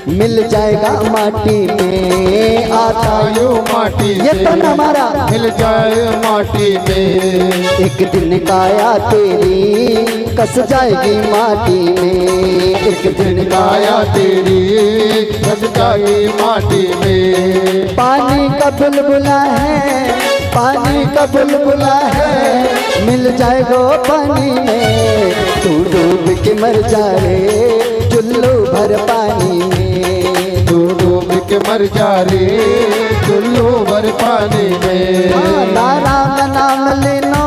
मिल जाएगा माटी में, आता यूं माटी ये तन हमारा मिल जाए माटी में। एक दिन काया तेरी कस जाएगी माटी में, एक दिन काया तेरी कस जाएगी माटी में। पानी का बुलबुला है, पानी का बुलबुला है, मिल जाएगा पानी में, तू डूब के मर जा रे चुल्लू भर पानी में, तू डूब के मर जा रे चुल्लू भर पानी में। ना राम का नाम लेनो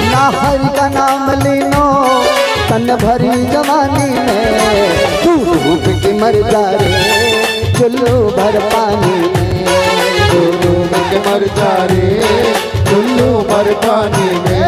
ना हरि का नाम लेनो, तन भरी जवानी में, तू डूब के मर जा रे चुल्लू भर पानी में, तू डूब के मर जा रे चुल्लू भर पानी में।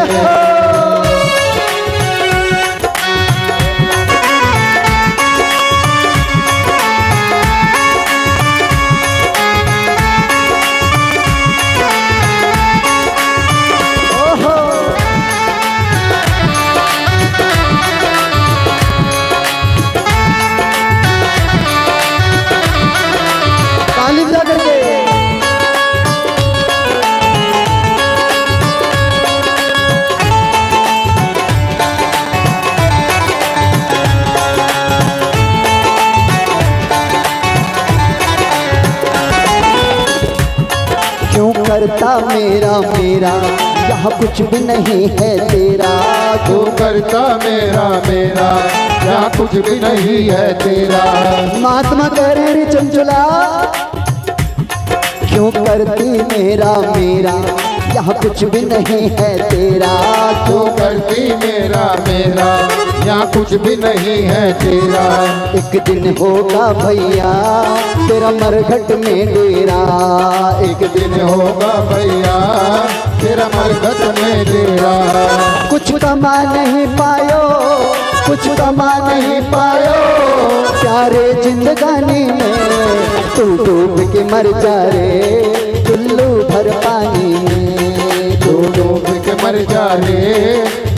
करता मेरा मेरा यहाँ कुछ भी नहीं है तेरा, तू करता मेरा मेरा यहाँ कुछ भी नहीं है तेरा। महात्मा कह रहे रे चंचला क्यों करती मेरा मेरा यहाँ कुछ भी नहीं है तेरा, तू करती मेरा मेरा यहाँ कुछ भी नहीं है तेरा। एक दिन होगा भैया तेरा मरघट में डेरा, एक दिन होगा भैया तेरा मरघट में डेरा। कुछ कमा नहीं पायो, कुछ कमा नहीं पायो प्यारे जिंदगानी में, तू डूब के मर जा रे चुल्लू भर पानी में, तू डूब के मर जा रे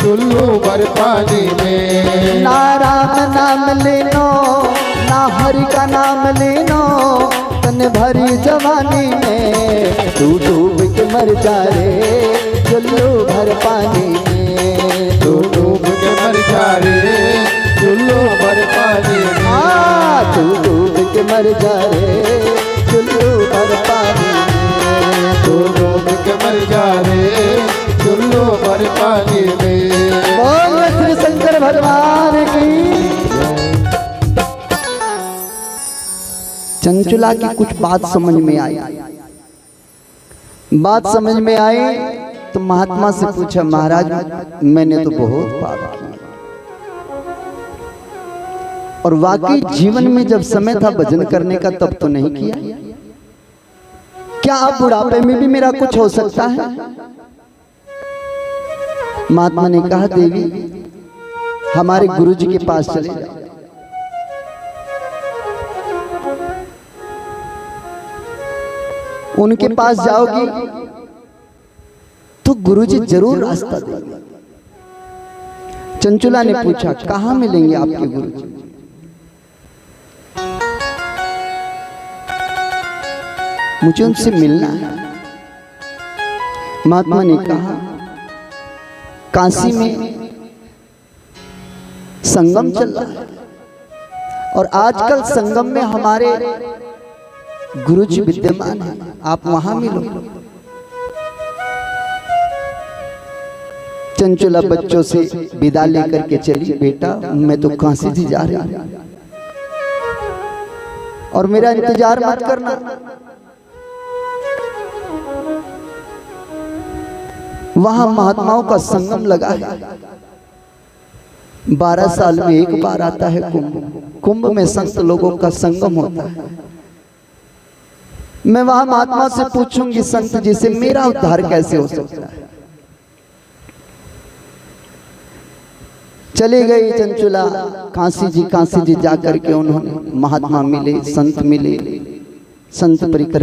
चुल्लू भर पानी में। ना राम नाम लेनो ना हरि का नाम लेनो, तन भरी जवानी में, तू डूब के मर जा रे चुल्लू भर पानी में, तू डूब के मर जा रे चुल्लू भर पानी में। तू डूब के मर जा रे चुल्लू भर पानी में, तू डूब के मर जा रे चुल्लू भर पानी में। बोल श्री शंकर भगवान की। चंचला की कुछ बात समझ में आई, बात समझ में आई तो महात्मा से पूछा महाराज मैंने तो बहुत पाप किया, और वाकई जीवन में जब समय था भजन करने का तब तो नहीं किया, क्या अब बुढ़ापे में भी मेरा कुछ हो सकता है? महात्मा ने कहा देवी हमारे गुरुजी के पास चले जाओ, उनके पास जाओगी तो गुरुजी जरूर रास्ता देंगे। चंचुला ने पूछा कहां मिलेंगे आपके गुरुजी? मुझे उनसे मिलना है। महात्मा ने कहा काशी में संगम चल रहा है और आजकल संगम में हमारे गुरुजी विद्यमान है, आप वहां मिलो। चंचुला बच्चों से विदा लेकर के चली, बेटा मैं तो काशी से जा रही हूं और मेरा इंतजार मत करना। वहां महात्माओं का संगम लगा है, 12 साल में एक बार आता है कुंभ। कुंभ में संत लोगों का संगम होता है। मैं वहां महात्मा से पूछूंगी, संत जी से, मेरा उद्धार कैसे हो सकता है? चले गई चंचुला काशी जी जाकर के उन्होंने महात्मा मिले, संत मिले, संत परिकर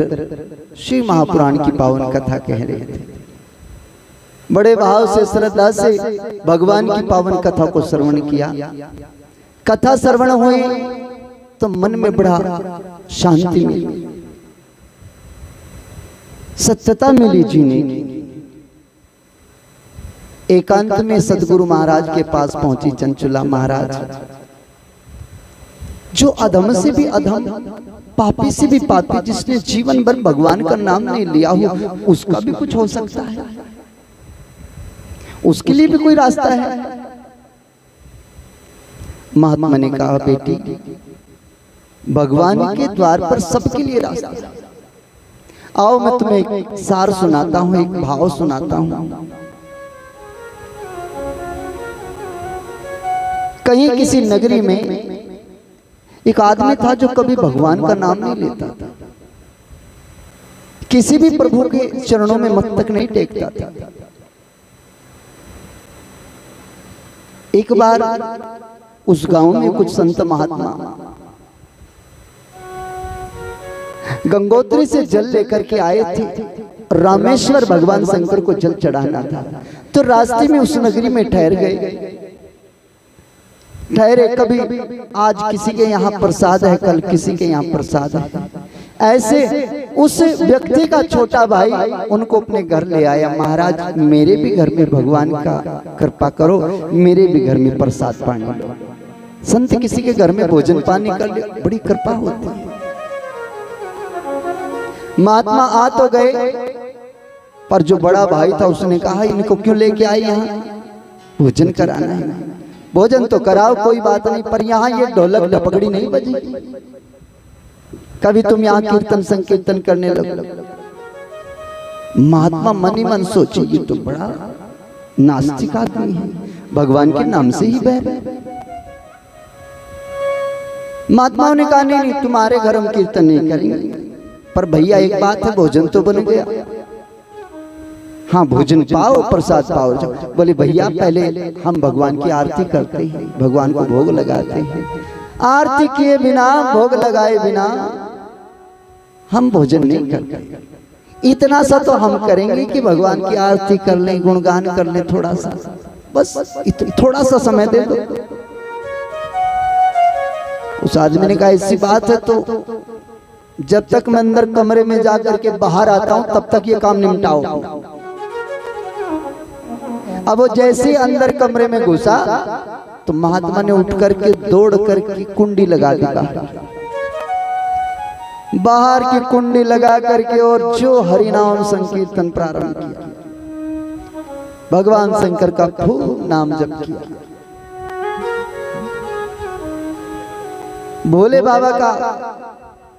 श्री महापुराण की पावन कथा कह रहे थे। बड़े भाव से श्रद्धा से भगवान की पावन कथा को श्रवण किया। कथा श्रवण हुई तो मन में बड़ा शांति मिली, सत्यता मिली जीने की। एकांत में सदगुरु महाराज के पास पहुंची चंचुला। महाराज, जो अधम से भी अधम, पापी से भी पापी, जिसने जीवन भर भगवान का नाम नहीं लिया हो, उसका भी कुछ हो सकता है, उसके लिए भी कोई रास्ता है। महात्मा ने कहा, बेटी, भगवान के द्वार पर सबके लिए रास्ता है। आओ मैं तुम्हें एक सार सुनाता हूं, एक भाव सुनाता हूं। कहीं किसी नगरी में एक आदमी था जो कभी भगवान का नाम नहीं लेता था, किसी भी प्रभु के चरणों में मस्तक नहीं टेकता था। एक बार उस गांव में कुछ संत महात्मा गंगोत्री से जल लेकर के आए थे। रामेश्वर भगवान शंकर को जल चढ़ाना था, तो रास्ते में उस नगरी में ठहर गए। ठहरे, कभी आज किसी के यहाँ प्रसाद है, कल किसी के यहाँ प्रसाद है। ऐसे उस व्यक्ति का छोटा भाई उनको अपने घर ले आया। महाराज, मेरे भी घर में भगवान का कृपा करो, मेरे भी घर में प्रसाद पानी लो। संत किसी के घर में भोजन पानी कर ले, बड़ी कृपा होती है। महात्मा आ तो गए, पर जो बड़ा भाई था उसने कहा, इनको क्यों लेके आए यहाँ? भोजन कराना है। भोजन तो कराओ, कोई बात नहीं, पर यहाँ ये ढोलक ढपगड़ी नहीं बजेगी। कभी तुम यहाँ कीर्तन संकीर्तन करने लगो। महात्मा मन ही मन सोचे, ये तो बड़ा नास्तिक आदमी है, भगवान के नाम से ही बह रहे। महात्माओं ने कहा, नहीं, तुम्हारे घर हम कीर्तन नहीं करेंगे, पर भैया एक बात है, भोजन तो बन गया। हाँ, भोजन पाओ, प्रसाद पाओ। बोले, भैया पहले हम भगवान की आरती करते हैं, भगवान को भोग लगाते हैं। आरती किए बिना, भोग लगाए बिना हम भोजन नहीं करते। इतना सा तो हम करेंगे कि भगवान की आरती कर लें, गुणगान कर लें, थोड़ा सा, बस थोड़ा सा समय दे दो। उस आदमी ने कहा, ऐसी बात है तो जब तक मैं अंदर कमरे में जाकर के बाहर आता हूं तब तक ये काम निपटाओ। अब वो जैसे अंदर कमरे में घुसा तो महात्मा ने उठ करके दौड़ करके कुंडी लगा दी बाहर की कुंडी लगा करके, और जो हरिनाम संकीर्तन प्रारंभ किया, भगवान शंकर का खूब नाम जप किया, भोले बाबा का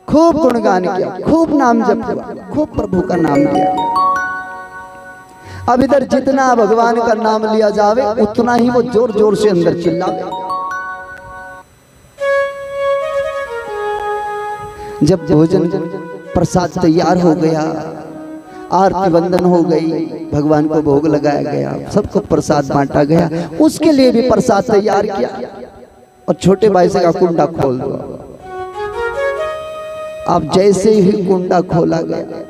खूब गुणगान किया, खूब नाम जप किया, खूब प्रभु का नाम लिया। अब इधर जितना भगवान का नाम लिया जावे उतना ही वो जोर जोर से अंदर चिल्लावे। जब भोजन प्रसाद तैयार हो गया, आरती वंदन हो गई, भगवान को भोग लगाया गया, सबको प्रसाद बांटा गया, उसके लिए भी प्रसाद तैयार किया और छोटे भाई से का कुंडा खोल दो। अब जैसे ही कुंडा खोला गया,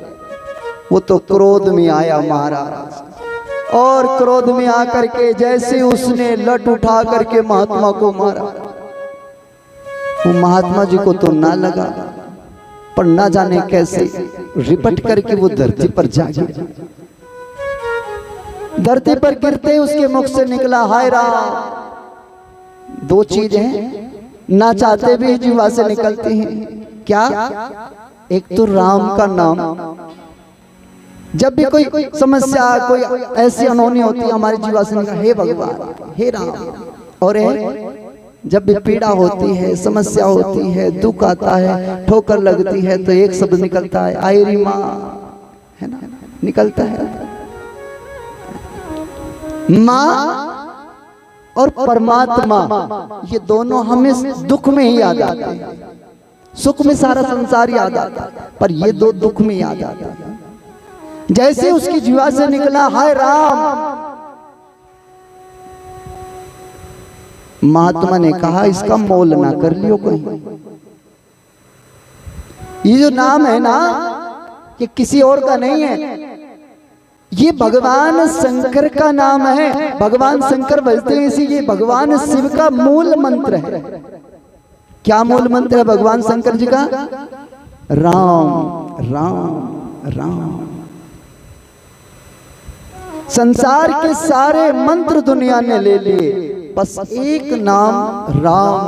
वो तो क्रोध में आया महाराज, और क्रोध में आकर के जैसे उसने लट उठा करके महात्मा को मारा। वो महात्मा जी को तो ना लगा, पर ना जाने कैसे रिपट करके वो धरती पर जा गिरा। धरती पर गिरते उसके मुख से निकला, हाय राम। दो चीजें ना चाहते भी जीवा से निकलती हैं, क्या? एक तो राम का नाम, जब भी कोई समस्या कोई ऐसी अनहोनी होती है हमारे जीवा से निकल, हे भगवान हे राम। और जब भी पीड़ा होती है, समस्या होती है, दुख आता है, ठोकर लगती है, तो एक शब्द निकलता है, आयरी माँ, है ना, निकलता है। माँ और परमात्मा ये दोनों हमें दुख में ही याद आते हैं, सुख में सारा संसार याद आता है, पर ये दो दुख में याद आता है। जैसे उसकी जीवा से निकला हाय राम, महात्मा ने कहा इसका मोल ना कर लियो कोई। ये जो नाम है ना, ये किसी और का नहीं है, ये भगवान शंकर का नाम है। भगवान शंकर बोलते हैं इसी, ये भगवान शिव का मूल मंत्र है। क्या मूल मंत्र है भगवान शंकर जी का? राम राम राम। संसार के सारे मंत्र दुनिया ने ले लिए, बस एक नाम राम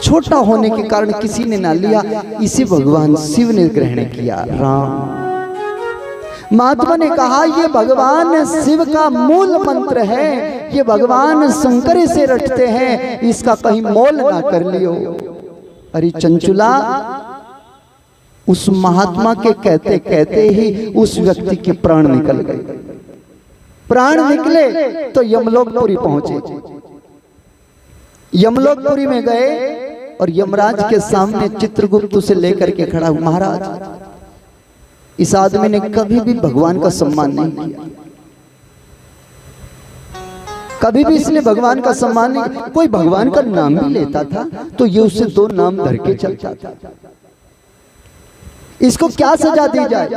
छोटा होने के कारण किसी ने ना लिया, इसे भगवान शिव ने ग्रहण किया, राम। महात्मा ने कहा ये भगवान शिव का मूल मंत्र है, ये भगवान शंकर से रटते हैं, इसका कहीं मोल ना कर लियो। अरे चंचुला, उस महात्मा के कहते कहते ही उस व्यक्ति के प्राण निकल गए। प्राण निकले तो यमलोकपुरी पहुंचे। यमलोकपुरी में गए और यमराज के सामने चित्रगुप्त उसे लेकर के खड़ा हुआ। महाराज, इस आदमी ने कभी भी भगवान का सम्मान नहीं किया, कभी भी इसने भगवान का सम्मान नहीं किया। कोई भगवान का नाम भी लेता था तो ये उससे दो नाम धर के चलता था। इसको क्या सजा दी जाए?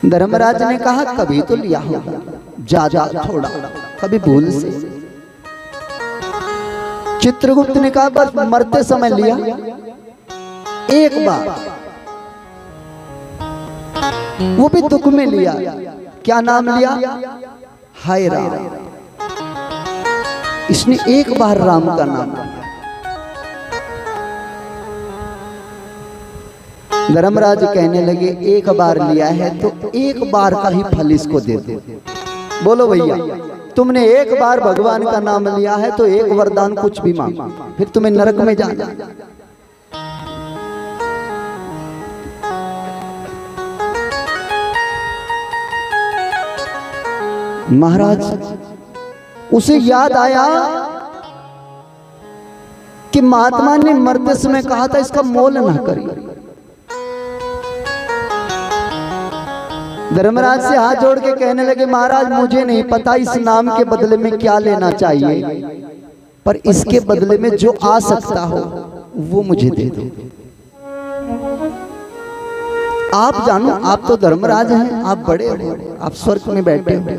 धर्मराज ने कहा कभी तो लिया होगा, ज्यादा थोड़ा, कभी भूल से। चित्रगुप्त ने कहा बस मरते समय लिया एक बार, वो भी दुख में लिया। क्या नाम लिया? हाय राम। इसने एक बार राम का नाम लिया। धर्मराज कहने लगे एक बार लिया है तो एक बार का ही फल इसको दे दो। बोलो भैया, तुमने एक बार भगवान का नाम लिया है तो एक वरदान कुछ भी मांगो, फिर तुम्हें नरक में जाना। महाराज, उसे याद आया कि महात्मा ने मरते समय कहा था इसका मोल ना करिए। धर्मराज से हाथ जोड़ के कहने लगे महाराज मुझे नहीं पता इस नाम के बदले में क्या लेना चाहिए, पर इसके बदले में जो आ सकता हो वो मुझे दे दो। आप जानो, आप तो धर्मराज हैं, आप बड़े हो, आप स्वर्ग में बैठे हो,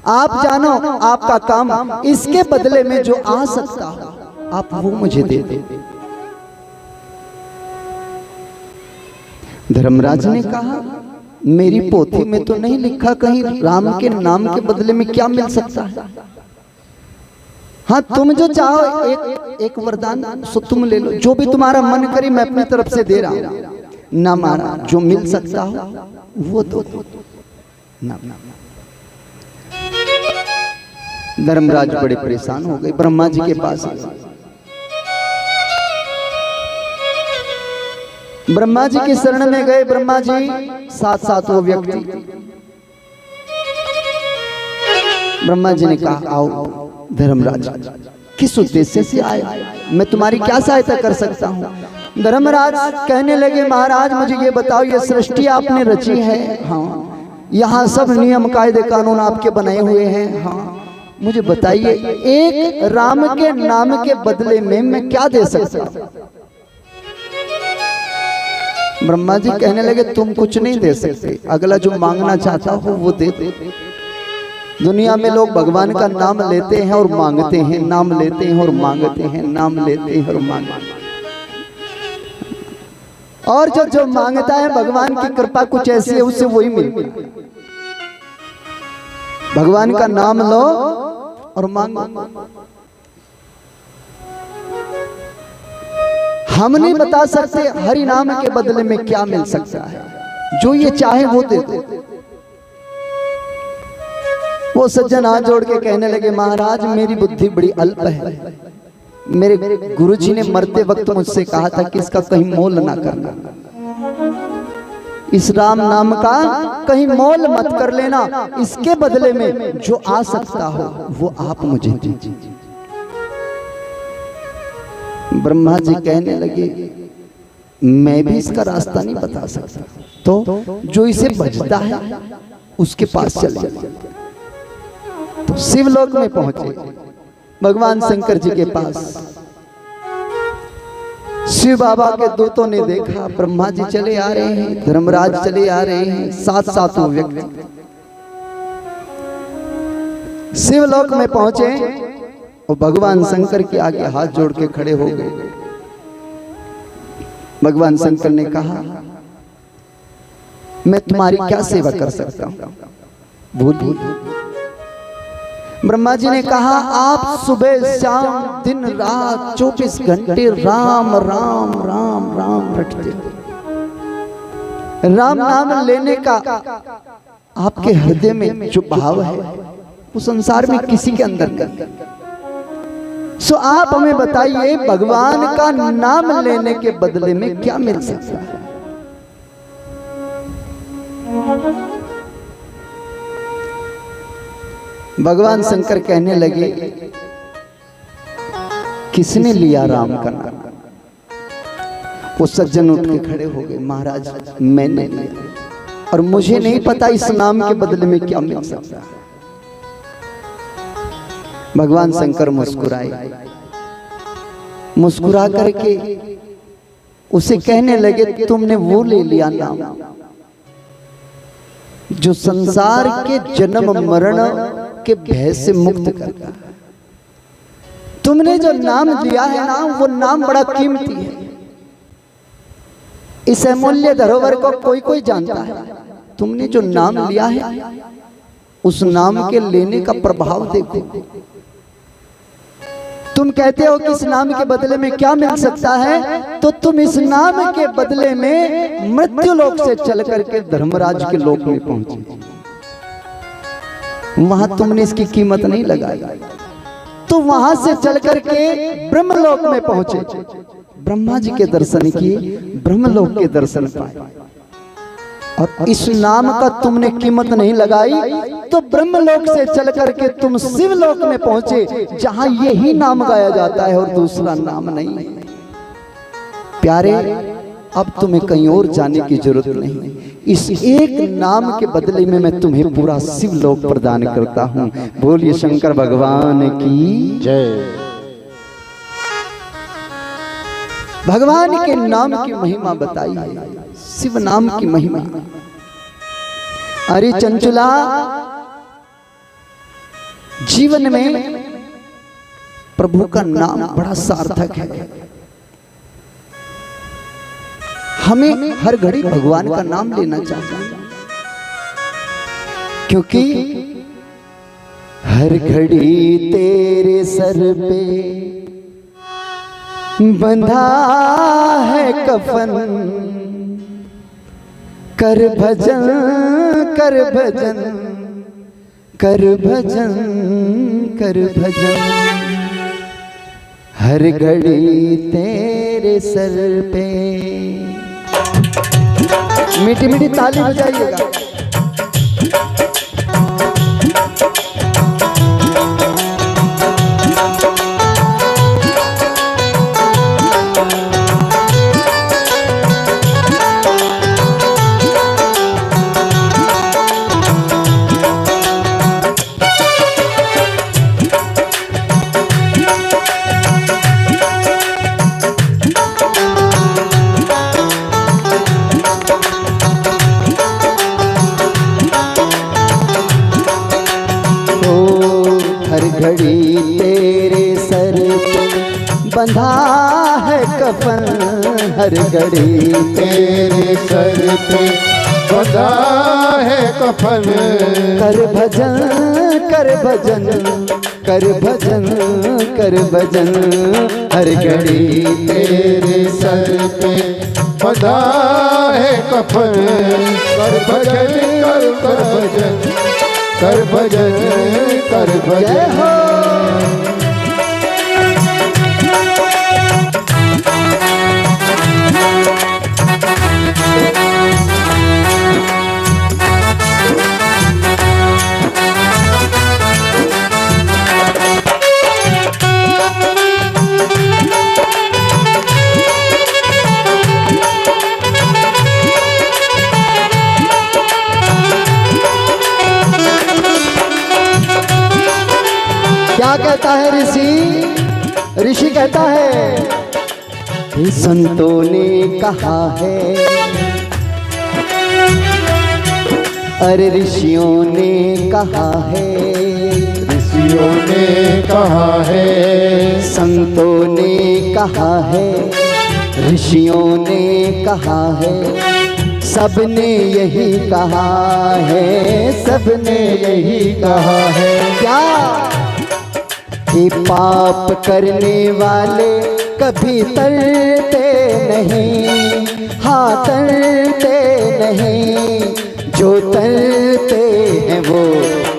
आप जानो आपका काम, इसके बदले में जो आ सकता हो आप वो मुझे दे दो। धर्मराज ने कहा मेरी पोथी में तो नहीं लिखा कहीं राम के नाम के बदले में क्या मिल सकता है। हाँ, तुम जो चाहो एक वरदान सो तुम ले लो, जो भी तुम्हारा मन करे मैं अपनी तरफ से दे रहा हूं। ना मारा, जो मिल सकता हो वो दो। ना। धर्मराज बड़े परेशान हो गए, ब्रह्मा जी के पास आए। ब्रह्मा जी की शरण में गए। ब्रह्मा जी साथ वो व्यक्ति, ब्रह्मा जी ने कहा आओ धर्मराज, किस उद्देश्य से आए, मैं तुम्हारी क्या सहायता कर सकता हूँ। धर्मराज कहने लगे महाराज मुझे ये बताओ, ये सृष्टि आपने रची है? हाँ। यहाँ सब नियम कायदे कानून आपके बनाए हुए हैं? हाँ। मुझे बताइए एक राम के नाम के बदले में मैं क्या दे सकता हूँ? ब्रह्मा जी कहने लगे तुम कुछ नहीं दे सकते, अगला जो मांगना चाहता हो वो दे दे। दुनिया में लोग भगवान का नाम लेते हैं और मांगते हैं, नाम लेते हैं और मांगते हैं, नाम लेते हैं और मांगते हैं, और जो मांगता है भगवान की कृपा कुछ ऐसी है उससे वही मिलती है। भगवान का नाम लो और मांगो। हम नहीं बता सकते हरि नाम के बदले में क्या मिल सकता है। जो ये चाहे वो दे दो। वो सज्जन हाथ जोड़ के कहने लगे, महाराज मेरी बुद्धि बड़ी अल्प है। मेरे गुरुजी ने मरते वक्त मुझसे कहा था कि इसका कहीं मोल ना करना, इस राम नाम का कहीं मोल मत कर लेना, इसके बदले में जो आ सकता हो वो आप मुझे दीजिए। ब्रह्मा जी कहने लगे, मैं भी इसका रास्ता नहीं बता सकता, तो जो इसे बजता है उसके पास चले जाए। तो शिवलोक में पहुंचे भगवान शंकर जी के पास। शिव बाबा के दूतों ने देखा ब्रह्मा जी चले आ रहे हैं, धर्मराज चले आ रहे हैं, साथ साथ वो व्यक्ति। शिवलोक में पहुंचे और भगवान शंकर के आगे हाथ जोड़ के खड़े हो गए। भगवान शंकर ने कहा, मैं तुम्हारी क्या सेवा कर सकता हूं, बोलिए। ब्रह्मा जी ने कहा, आप सुबह शाम दिन रात 24 घंटे राम राम राम राम रटते हो। राम नाम लेने का आपके हृदय में जो भाव है वो संसार में किसी के अंदर नहीं। सो आप हमें बताइए, भगवान का नाम लेने के बदले में क्या मिल सकता है? भगवान शंकर कहने लगे, किसने लिया राम का नाम? वो सज्जन उठ के खड़े हो गए, महाराज मैंने लिया और मुझे नहीं पता इस नाम के बदले में क्या मिल सकता है। भगवान शंकर मुस्कुराए, मुस्कुरा करके उसे कहने लगे, तुमने वो ले लिया नाम जो संसार के जन्म मरण के भय से मुक्त करता है। तुमने जो नाम लिया है ना, वो नाम बड़ा कीमती है। इस अमूल्य धरोहर को कोई कोई जानता है। तुमने जो नाम लिया है उस नाम के लेने का प्रभाव देखो। तुम कहते हो कि इस नाम के बदले में क्या मिल सकता है, तो तुम इस नाम के बदले में मृत्यु लोक से चल करके धर्मराज के लोक में पहुंचे। वहां तुमने इसकी कीमत नहीं लगाई, तो वहां से चल करके ब्रह्मलोक में पहुंचे, ब्रह्मा जी के दर्शन किए, ब्रह्मलोक के दर्शन पाए। और इस नाम का तुमने कीमत नहीं लगाई, तो ब्रह्मलोक से चल करके तुम शिवलोक में पहुंचे, जहां यही नाम गाया जाता है और दूसरा नाम नहीं। प्यारे, अब तुम्हें कहीं और जाने की जरूरत नहीं। इस एक नाम के बदले में मैं तुम्हें पूरा शिवलोक प्रदान करता हूं। बोलिए शंकर भगवान की जय। भगवान के नाम की महिमा बताई है, शिव नाम की महिमा। अरे चंचुला, जीवन में प्रभु का नाम बड़ा सार्थक है। हमें हर घड़ी भगवान का नाम लेना चाहिए, क्योंकि हर घड़ी तेरे सर पे बंधा है कफन, कर भजन कर भजन कर भजन कर भजन, हर घड़ी तेरे सर पे। मीठी मीठी ताली बजाइएगा। घड़ी तेरे सर पे बंधा है कफन, हर घड़ी तेरे सर पे बंधा है कफन, कर भजन कर भजन कर भजन, हर घड़ी तेरे सर पे बंधा है कफन। कर भजन कर भजन कर भजन कर भजन। क्या कहता है ऋषि? ऋषि कहता है कि संतों ने कहा है, अरे ऋषियों ने कहा है, ऋषियों ने कहा है, संतों ने कहा है, ऋषियों ने कहा है, सबने यही कहा है, सबने यही कहा है। क्या कि पाप करने वाले कभी तरते नहीं, हाँ तरते नहीं, जो तरते हैं वो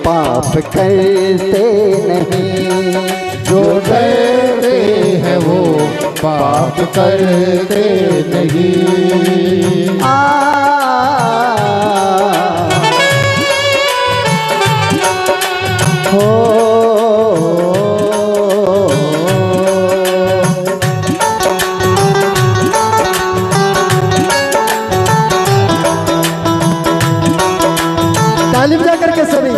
पाप करते नहीं, जो डरते हैं वो पाप करते नहीं। हो तालीम जा करके सभी।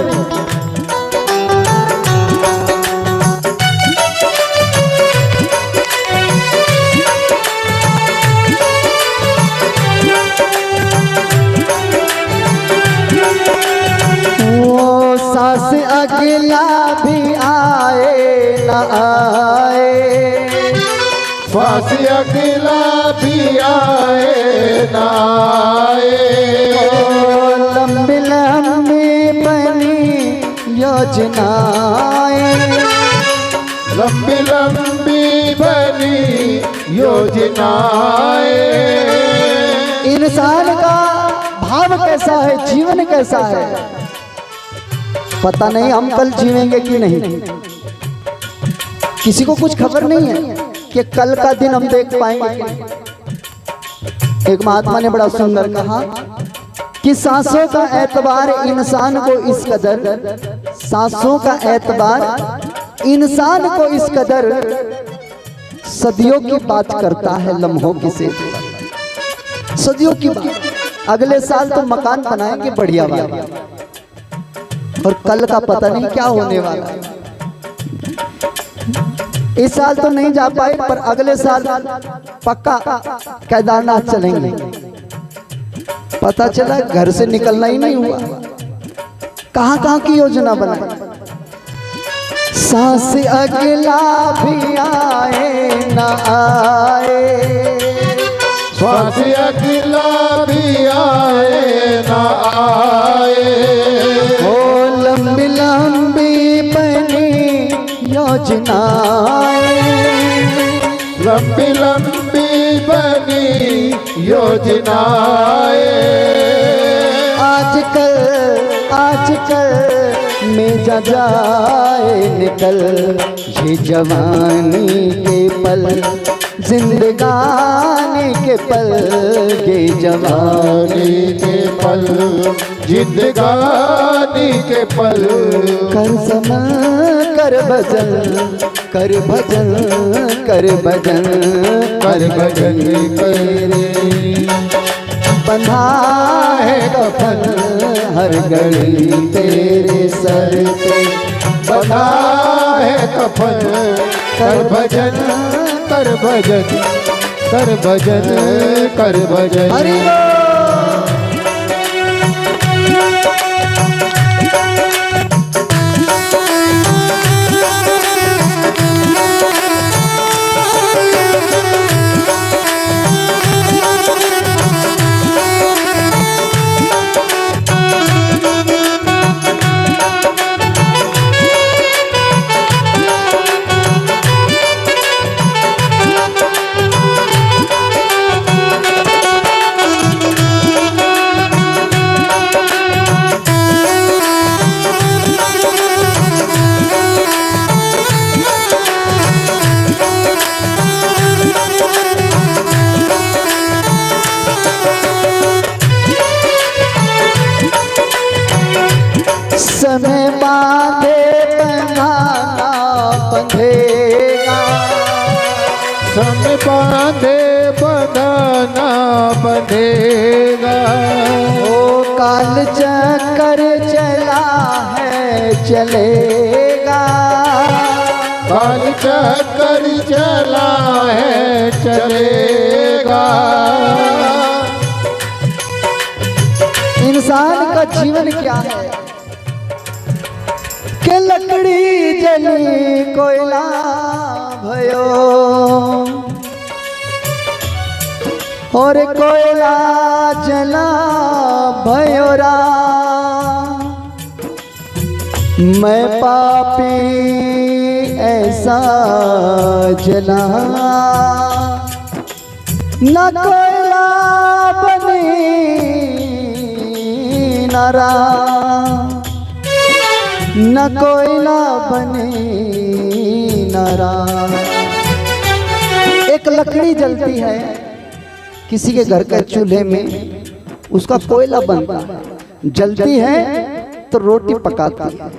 वो सास अगला भी आए न आए, फांसी अगला भी आए ना आए। लंबी लंबी बनी योजनाएं, लंबी लंबी बनी योजनाएं। इंसान का भाव कैसा है, जीवन कैसा है, पता नहीं हम कल जीवेंगे कि नहीं। किसी को कुछ खबर नहीं है कि कल का दिन हम देख पाएंगे कि नहीं। एक महात्मा ने बड़ा सुंदर कहा कि सांसों का एतबार इंसान को इस कदर, सांसों का एतबार इंसान को इस कदर सदियों की बात करता है, लम्हों की से सदियों की बात। अगले साल तो मकान बनाएंगे बढ़िया वाला, और कल का पता नहीं क्या होने वाला है। इस साल तो नहीं जा पाए, पर अगले साल पक्का केदारनाथ चलेंगे। पता चला घर से निकलना ही नहीं हुआ, कहां कहां की योजना बनाई। सांस अगला भी आए न आए, सांस अगला भी आए ना आए। ओ लंबी लंबी बनी योजनाएं, लंबी लंबी बनी योजनाएं। आजकल में जा जाए निकल, ये जवानी के पल, जिंदगानी के पल, ये जवानी के पल, जिंदगानी के पल। कर समय कर भजन कर भजन कर भजन कर भजन तेरे, बंधा है कफन हर घड़ी तेरे सर पे, बंधा है कफन। कर भजन कर भजन कर भजन कर भजन। हरि सम बांधे बंधना बंधेगा। ओ काल चक्कर चला है चलेगा, काल चक्कर चला है चलेगा। इंसान का जीवन क्या है कि लकड़ी जली कोयला भयो, और कोयला जला भयोरा। मैं पापी ऐसा जला, न कोयला बनी नारा, न कोयला बने नारा। एक लकड़ी जलती है किसी के घर के चूल्हे में, उसका कोयला बनता है, जलती है तो रोटी पकाती है,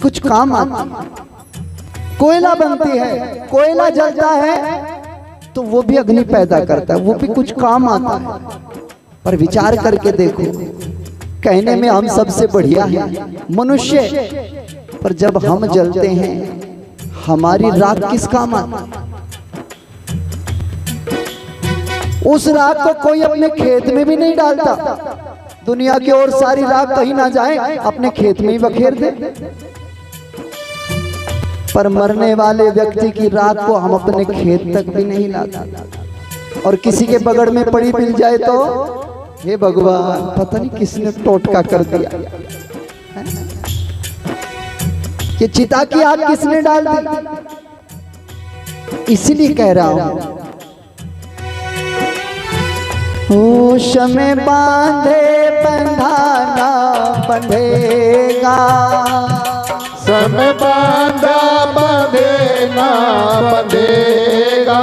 कुछ काम आती है। कोयला बनती है, कोयला जलता है तो वो भी अग्नि पैदा करता है, वो भी कुछ काम आता है। पर विचार करके देखो, कहने में हम सबसे बढ़िया हैं मनुष्य, पर जब हम जलते हैं हमारी राख किस काम आती? उस राख को कोई अपने खेत में भी नहीं डालता। दुनिया की और सारी राख कहीं ना जाए, अपने खेत में ही बखेर दे। पर मरने वाले व्यक्ति की राख को हम अपने खेत तक भी नहीं लाते, और किसी के बगड़ में पड़ी मिल जाए तो हे भगवान, पता नहीं किसने टोटका कर दिया, ये चिता की आग किसने डाल दी। इसलिए कह रहा हूं, होश में बांधे बंधाना बंधेगा, सम बांधा बंधेना बंधेगा।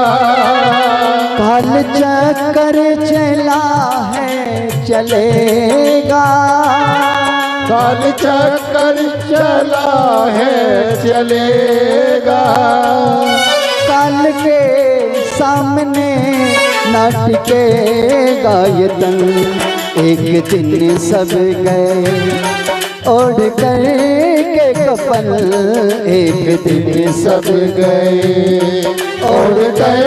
काल चक्कर चला है चलेगा, काल चक्कर चला है चलेगा। काल के सामने ना टिकेगा ये तन, एक दिन सब गए ओढ़ कर के कफन, एक दिन सब गए ओढ़ कर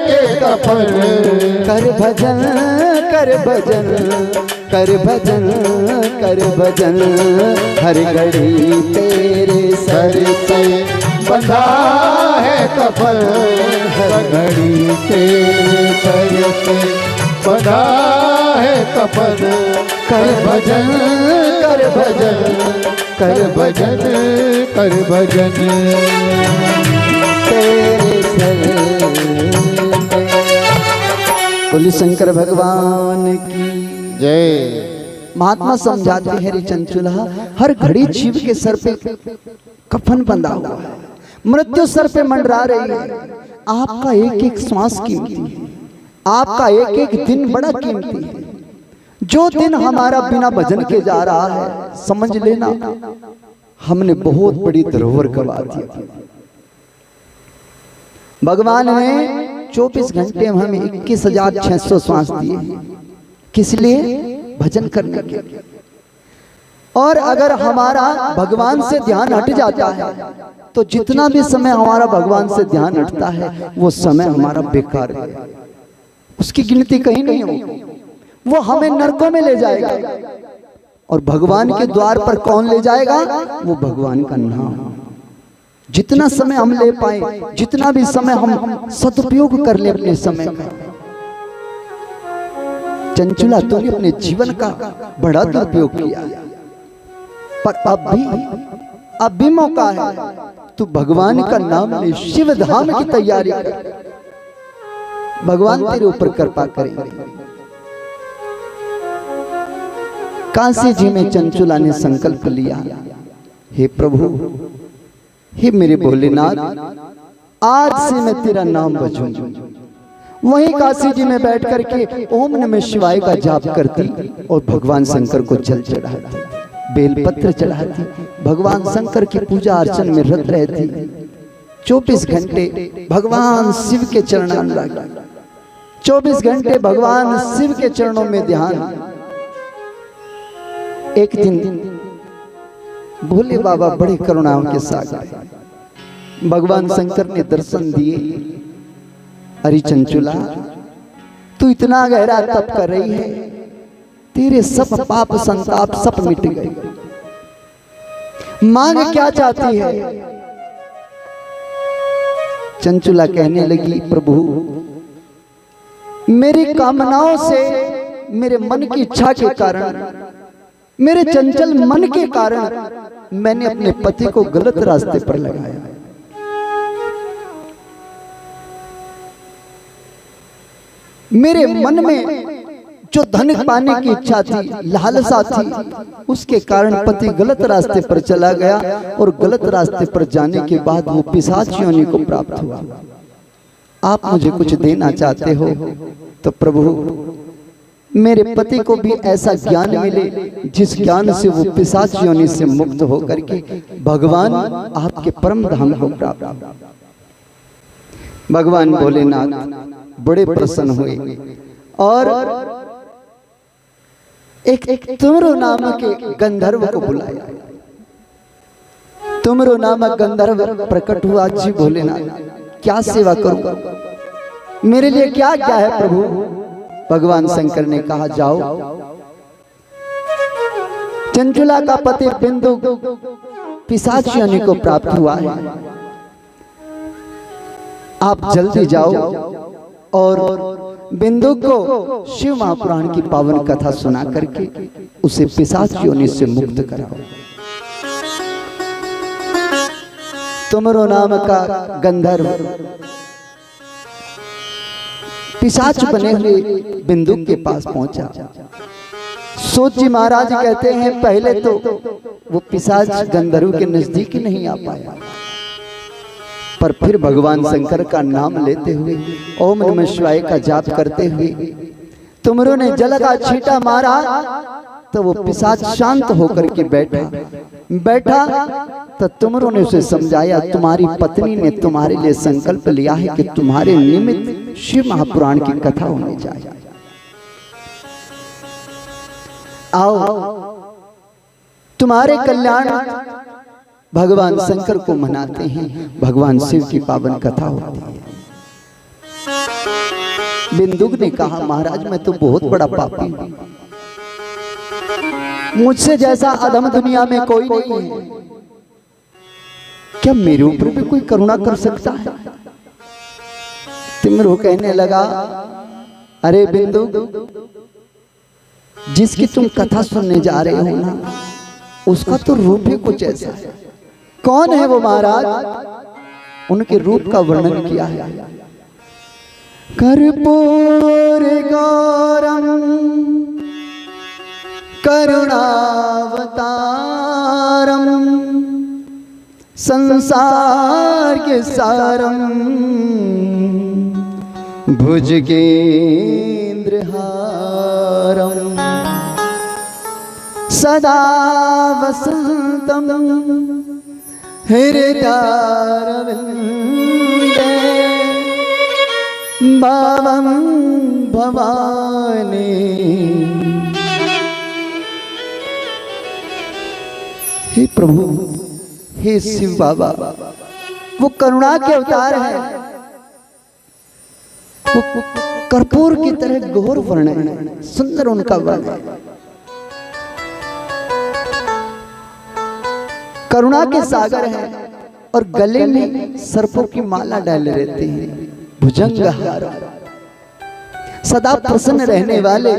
के कफन। कर भजन कर भजन कर भजन कर भजन, हर घड़ी तेरे सर पे बंधा है कफन, हर घड़ी तेरे सर पे बंधा है कफन। कर भजन कर भजन कर भजन कर भजन तेरे सर पे। बोली शंकर भगवान की जय। महात्मा समझाते हैं रे चंचुला, हर घड़ी जीव के सर पे कफन बंधा हुआ है, मृत्यु सर पे मंडरा रही है। आपका एक एक श्वास कीमती है, आपका एक एक दिन बड़ा कीमती है। जो दिन हमारा बिना भजन के जा रहा है, समझ लेना हमने बहुत बड़ी धरोहर गवा दी। भगवान ने 24 घंटे में हमें 21,600 श्वास दिए, किस लिए? भजन करने के लिए। और अगर हमारा भगवान से ध्यान हट जाता है तो जितना भी समय हमारा भगवान से ध्यान हटता है वो समय हमारा बेकार है, उसकी गिनती कहीं नहीं होगी। वो हमें नरकों में ले जाएगा, और भगवान के द्वार पर कौन ले जाएगा? वो भगवान का नाम। जितना समय हम ले पाए, जितना भी समय हम सदुपयोग कर ले अपने समय का। चंचुला, तूने अपने जीवन का बड़ा दुरुपयोग किया, पर अब भी मौका है, तू भगवान का नाम ले, शिव धाम की तैयारी कर। भगवान तेरे ऊपर कृपा करेंगे। काशी जी में चंचुला ने संकल्प लिया, हे प्रभु, हे मेरे भोलेनाथ, आज से मैं तेरा नाम भजूंगा। वहीं काशी जी में बैठ करके ओम नमः शिवाय का जाप करती और भगवान शंकर को जल चढ़ाती, बेलपत्र चढ़ाती, भगवान शंकर की पूजा अर्चन में रत रहती। 24 घंटे भगवान शिव के चरणानुराग, 24 घंटे भगवान शिव के चरणों में ध्यान। एक दिन भोले बाबा बड़े करुणाओं के सागर भगवान शंकर ने दर्शन दिए। अरे चंचुला, तू इतना गहरा तप कर रही है, तेरे सब पाप संताप सब मिट गए, मांग क्या चाहती है? चंचुला कहने लगी, प्रभु मेरी कामनाओं से, मेरे मन की इच्छा के कारण, मेरे चंचल मन के कारण मैंने अपने पति को गलत रास्ते पर लगाया। मेरे मन में जो धन पाने की इच्छा थी, लालसा थी, उसके कारण पति गलत रास्ते पर चला गया और गलत रास्ते पर जाने के बाद वो पिशाच योनि को प्राप्त हुआ। आप मुझे कुछ देना चाहते हो तो प्रभु मेरे पति को भी ऐसा ज्ञान मिले जिस ज्ञान से वो पिशाच योनि से मुक्त होकर के भगवान आपके परम धाम को प्राप्त हो। भगवान भोलेनाथ बड़े प्रसन्न हुए और एक तुमरो नामक के गंधर्व को बुलाया। तुमरो नामक गंधर्व प्रकट हुआ। जी भोलेनाथ, क्या सेवा करूं, मेरे लिए क्या क्या है प्रभु? भगवान शंकर ने कहा, जाओ, चंचुला का पति बिंदु पिशाच योनि को प्राप्त हुआ है, आप जल्दी जाओ और बिंदु को शिव महापुराण की पावन कथा सुना करके उसे पिशाच योनि से मुक्त कराओ। तुमरो नाम का गंधर्व पिशाच बने हुए बिंदु के पास पहुंचा। सूत जी महाराज कहते हैं, पहले तो वो पिशाच गंधर्व के नजदीक नहीं आ पाया, पर फिर भगवान शंकर का नाम लेते हुए, ओम नमः शिवाय का जाप करते हुए तुमरो ने जल का छींटा मारा तो वो पिशाच शांत होकर के बैठा तो तुमरो ने उसे समझाया, तुम्हारी पत्नी ने तुम्हारे लिए संकल्प लिया है कि तुम्हारे निमित्त शिव महापुराण की कथा होने जाए। आओ, तुम्हारे कल्याण भगवान शंकर को मनाते हैं, भगवान शिव की पावन कथा होती है। बिंदुक ने कहा, महाराज मैं तो बहुत बड़ा पापी हूं, मुझसे जैसा अधम दुनिया में कोई नहीं है, क्या मेरे ऊपर भी कोई करुणा कर सकता है? तिमरो कहने लगा, अरे बिंदु, जिसकी तुम कथा सुनने जा रहे हो ना, उसका तो रूप ही कुछ ऐसा है। कौन है वो महाराज? उनके रूप का वर्णन किया है। कर्पूर गौरम करुणावतारम संसार के सारम भुजगेंद्रहारम सदा वसंतम हृदयारविंदे भावं भवानी। हे प्रभु, हे शिव बाबा, वो करुणा के अवतार है, वो कर्पूर की तरह घोर वर्णन है, सुंदर उनका वर्णन, करुणा के सागर है और गले में सर्पों की माला डाले रहते हैं, भुजंगहार, सदा प्रसन्न रहने वाले,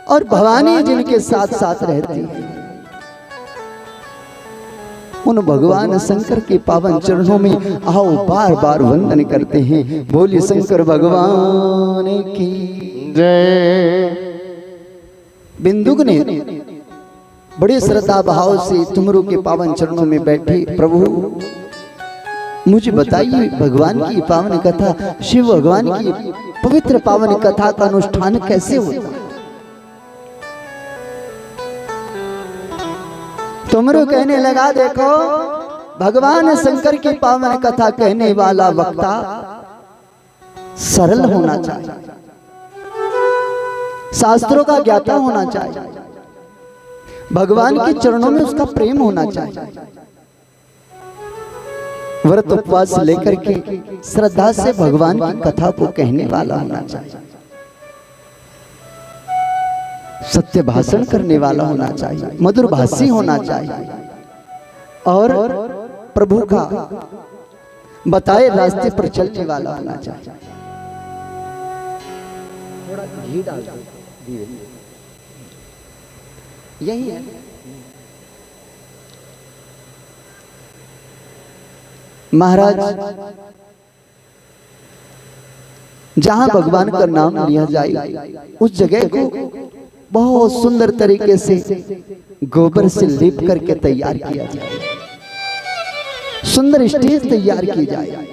और भवानी जिनके साथ साथ रहती है। उन भगवान शंकर के पावन चरणों में आओ बार बार वंदन करते हैं। बोलिए शंकर भगवान की जय। बिंदुक ने बड़े श्रद्धा भाव से तुमरो के पावन चरणों में बैठे, प्रभु मुझे बताइए भगवान की पावन कथा, शिव भगवान की पवित्र पावन कथा का अनुष्ठान कैसे होता? तुमरो कहने लगा, देखो भगवान शंकर की पावन कथा कहने वाला वक्ता सरल होना चाहिए, शास्त्रों का ज्ञाता होना चाहिए, भगवान के चरणों में उसका प्रेम होना चाहिए, व्रत उपवास लेकर के श्रद्धा से भगवान की कथा को कहने वाला होना चाहिए, सत्य भाषण करने वाला होना चाहिए, मधुर भाषी होना चाहिए और प्रभु का बताए रास्ते पर चलने वाला होना चाहिए। थोड़ा घी डाल दो, यही है। महाराज, जहां भगवान का नाम लिया जाए उस जगह को बहुत सुंदर तरीके से गोबर से लीप करके तैयार किया जाए, सुंदर स्टेज तैयार की जाए,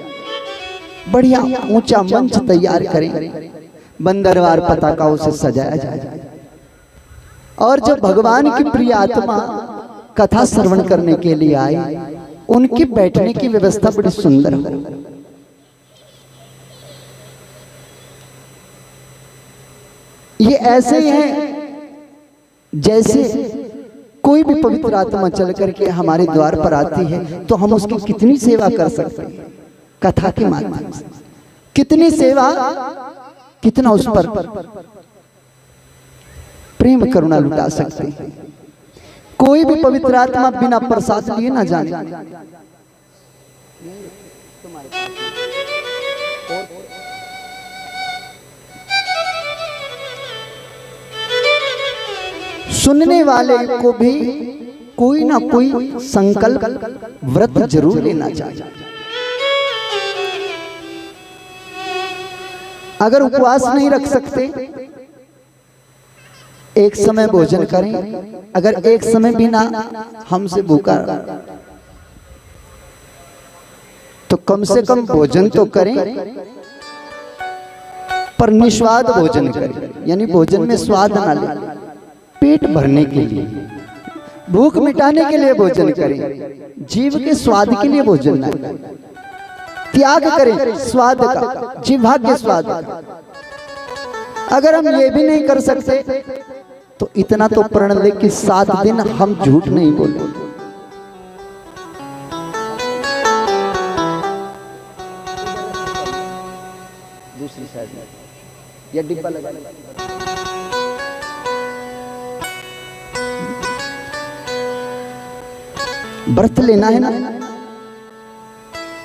बढ़िया ऊंचा मंच तैयार करें, बंदरवार पताकाओं से सजाया जाए और जब भगवान की प्रिय आत्मा कथा श्रवण करने के लिए आए उनके बैठने की व्यवस्था बड़ी सुंदर हो। ये ऐसे ही है जैसे कोई भी पवित्र आत्मा चल करके हमारे द्वार पर आती है तो हम उसकी कितनी सेवा कर सकते हैं, कथा के माध्यम से कितनी सेवा, कितना उस पर प्रेम करुणा लुटा सकते हैं। कोई भी पवित्र आत्मा बिना प्रसाद लिए ना जाने। सुनने वाले को भी कोई ना कोई संकल्प व्रत जरूर लेना चाहिए। अगर उपवास नहीं रख सकते, एक समय भोजन करें, अगर एक समय भी ना हमसे भूखा तो कम से कम भोजन तो करें, पर निस्वाद भोजन करें, यानी भोजन में स्वाद ना ले, पेट भरने के लिए, भूख मिटाने के लिए भोजन करें, जीव के स्वाद के लिए भोजन ना करें, त्याग करें स्वाद का, जिह्वा के स्वाद का। अगर हम ये भी नहीं कर सकते तो इतना तो प्रण ले कि 7 दिन हम झूठ नहीं बोले। दूसरी साइड में ये डिब्बा लगा, व्रत लेना है ना,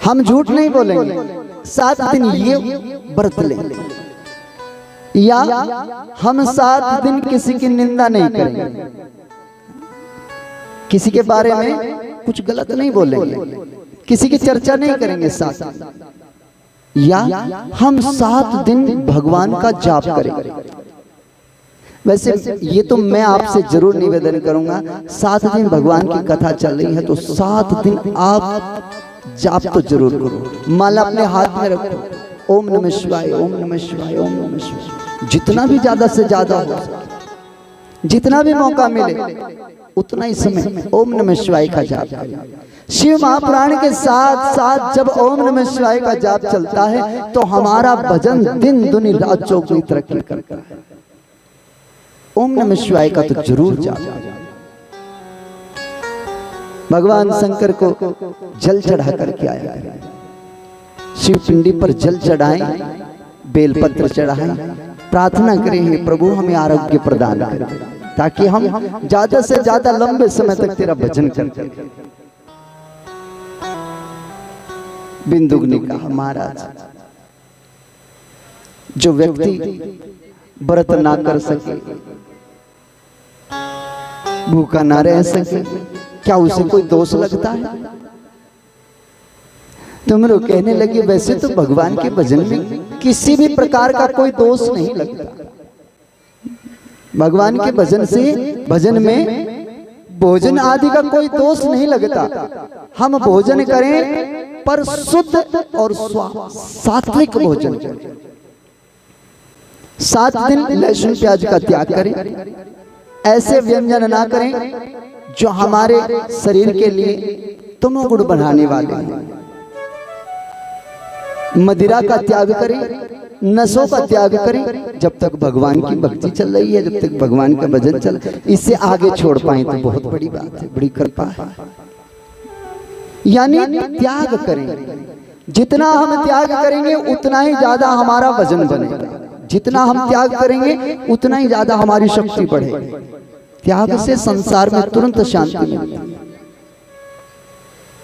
हम झूठ नहीं बोलेंगे, 7 दिन ये व्रत लेंगे, या हम 7 दिन किसी की निंदा नहीं करेंगे, किसी के बारे में कुछ गलत नहीं बोलेंगे, किसी की चर्चा नहीं करेंगे 7 दिन, या हम 7 दिन भगवान का जाप करेंगे। वैसे ये तो मैं आपसे जरूर निवेदन करूंगा, 7 दिन भगवान की कथा चल रही है तो 7 दिन आप जाप तो जरूर करो, माला अपने हाथ में रखो, ओम नमः शिवाय, ओम नमः शिवाय, ओम नमः शिवाय, जितना भी ज्यादा से ज्यादा हो, जितना भी मौका मिले उतना ही समय ओम नमः शिवाय का जाप करें। शिव महापुराण के साथ साथ जब ओम नमः शिवाय का जाप चलता है तो हमारा भजन दिन दुनी रात चौगुनी तरक्की करता है। ओम नमः शिवाय का तो जरूर जाप। भगवान शंकर को जल चढ़ा करके आया, शिव पिंडी पर जल चढ़ाएं, बेलपत्र चढ़ाएं, प्रार्थना करें हे प्रभु हमें आरोग्य प्रदान करें ताकि हम ज्यादा से ज्यादा लंबे समय तक तेरा भजन करें। बिंदुक ने कहा, महाराज जो व्यक्ति व्रत ना कर सके, भूखा ना रह सके, क्या उसे कोई दोष लगता है? तुम लोग कहने लगे वैसे तो भगवान के भजन में किसी भी प्रकार का कोई दोष नहीं लगता। भगवान के भजन से, भजन में भोजन आदि का कोई दोष नहीं लगता। हम भोजन करें पर शुद्ध और सात्विक भोजन करें। 7 दिन लहसुन प्याज का त्याग करें, ऐसे व्यंजन ना करें जो हमारे शरीर के लिए तमोगुण बढ़ाने वाले हैं। मदिरा का त्याग करें, नशों का त्याग करें, जब तक भगवान की भक्ति चल रही है, जब तक भगवान का भजन चल, इससे आगे छोड़ पाए तो बहुत बड़ी बात है, बड़ी कृपा है। यानी त्याग करें, जितना हम त्याग करेंगे उतना ही ज्यादा हमारा वजन बनेगा, जितना हम त्याग करेंगे उतना ही ज्यादा हमारी शक्ति बढ़ेगी। त्याग से संसार में तुरंत शांति मिलती है।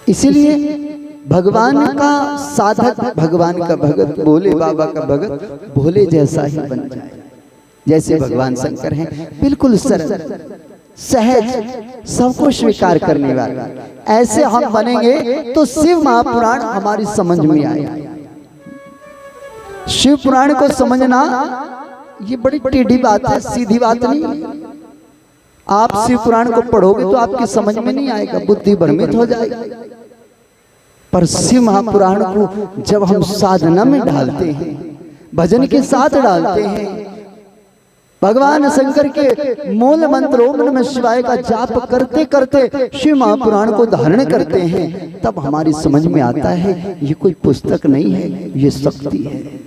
इसीलिए भगवान का साधक, भगवान का भगत, भोले बाबा का भगत भोले जैसा ही बन जाए। जैसे भगवान शंकर हैं, बिल्कुल सरल सहज, सबको स्वीकार करने वाले, ऐसे हम बनेंगे तो शिव महापुराण हमारी समझ में आएगा। शिव पुराण को समझना ये बड़ी टेढ़ी बात है, सीधी बात नहीं। आप शिव पुराण को पढ़ोगे तो आपकी समझ में नहीं आएगा, बुद्धि भ्रमित हो जाएगी। पर शिव महापुराण को जब हम साधना में डालते हैं, भजन के साथ डालते हैं, भगवान शंकर के मूल मंत्र ओम नमः शिवाय का जाप करते करते शिव महापुराण को धारण करते हैं, तब हमारी समझ में आता है ये कोई पुस्तक नहीं है, ये शक्ति है।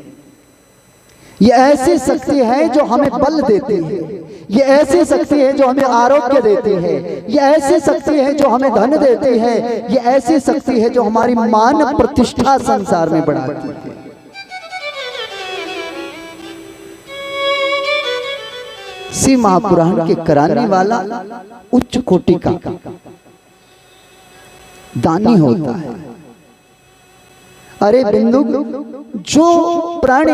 ये ऐसी शक्ति है जो हमें बल देती है, ये ऐसी शक्ति है जो हमें आरोग्य देती है, ये ऐसी शक्ति है जो हमें धन देती है, ये ऐसी शक्ति है जो हमारी मान प्रतिष्ठा संसार में बढ़ाती है। शिव महापुराण के कराने वाला उच्च कोटि का दानी होता है। अरे बिंदु, जो प्राणी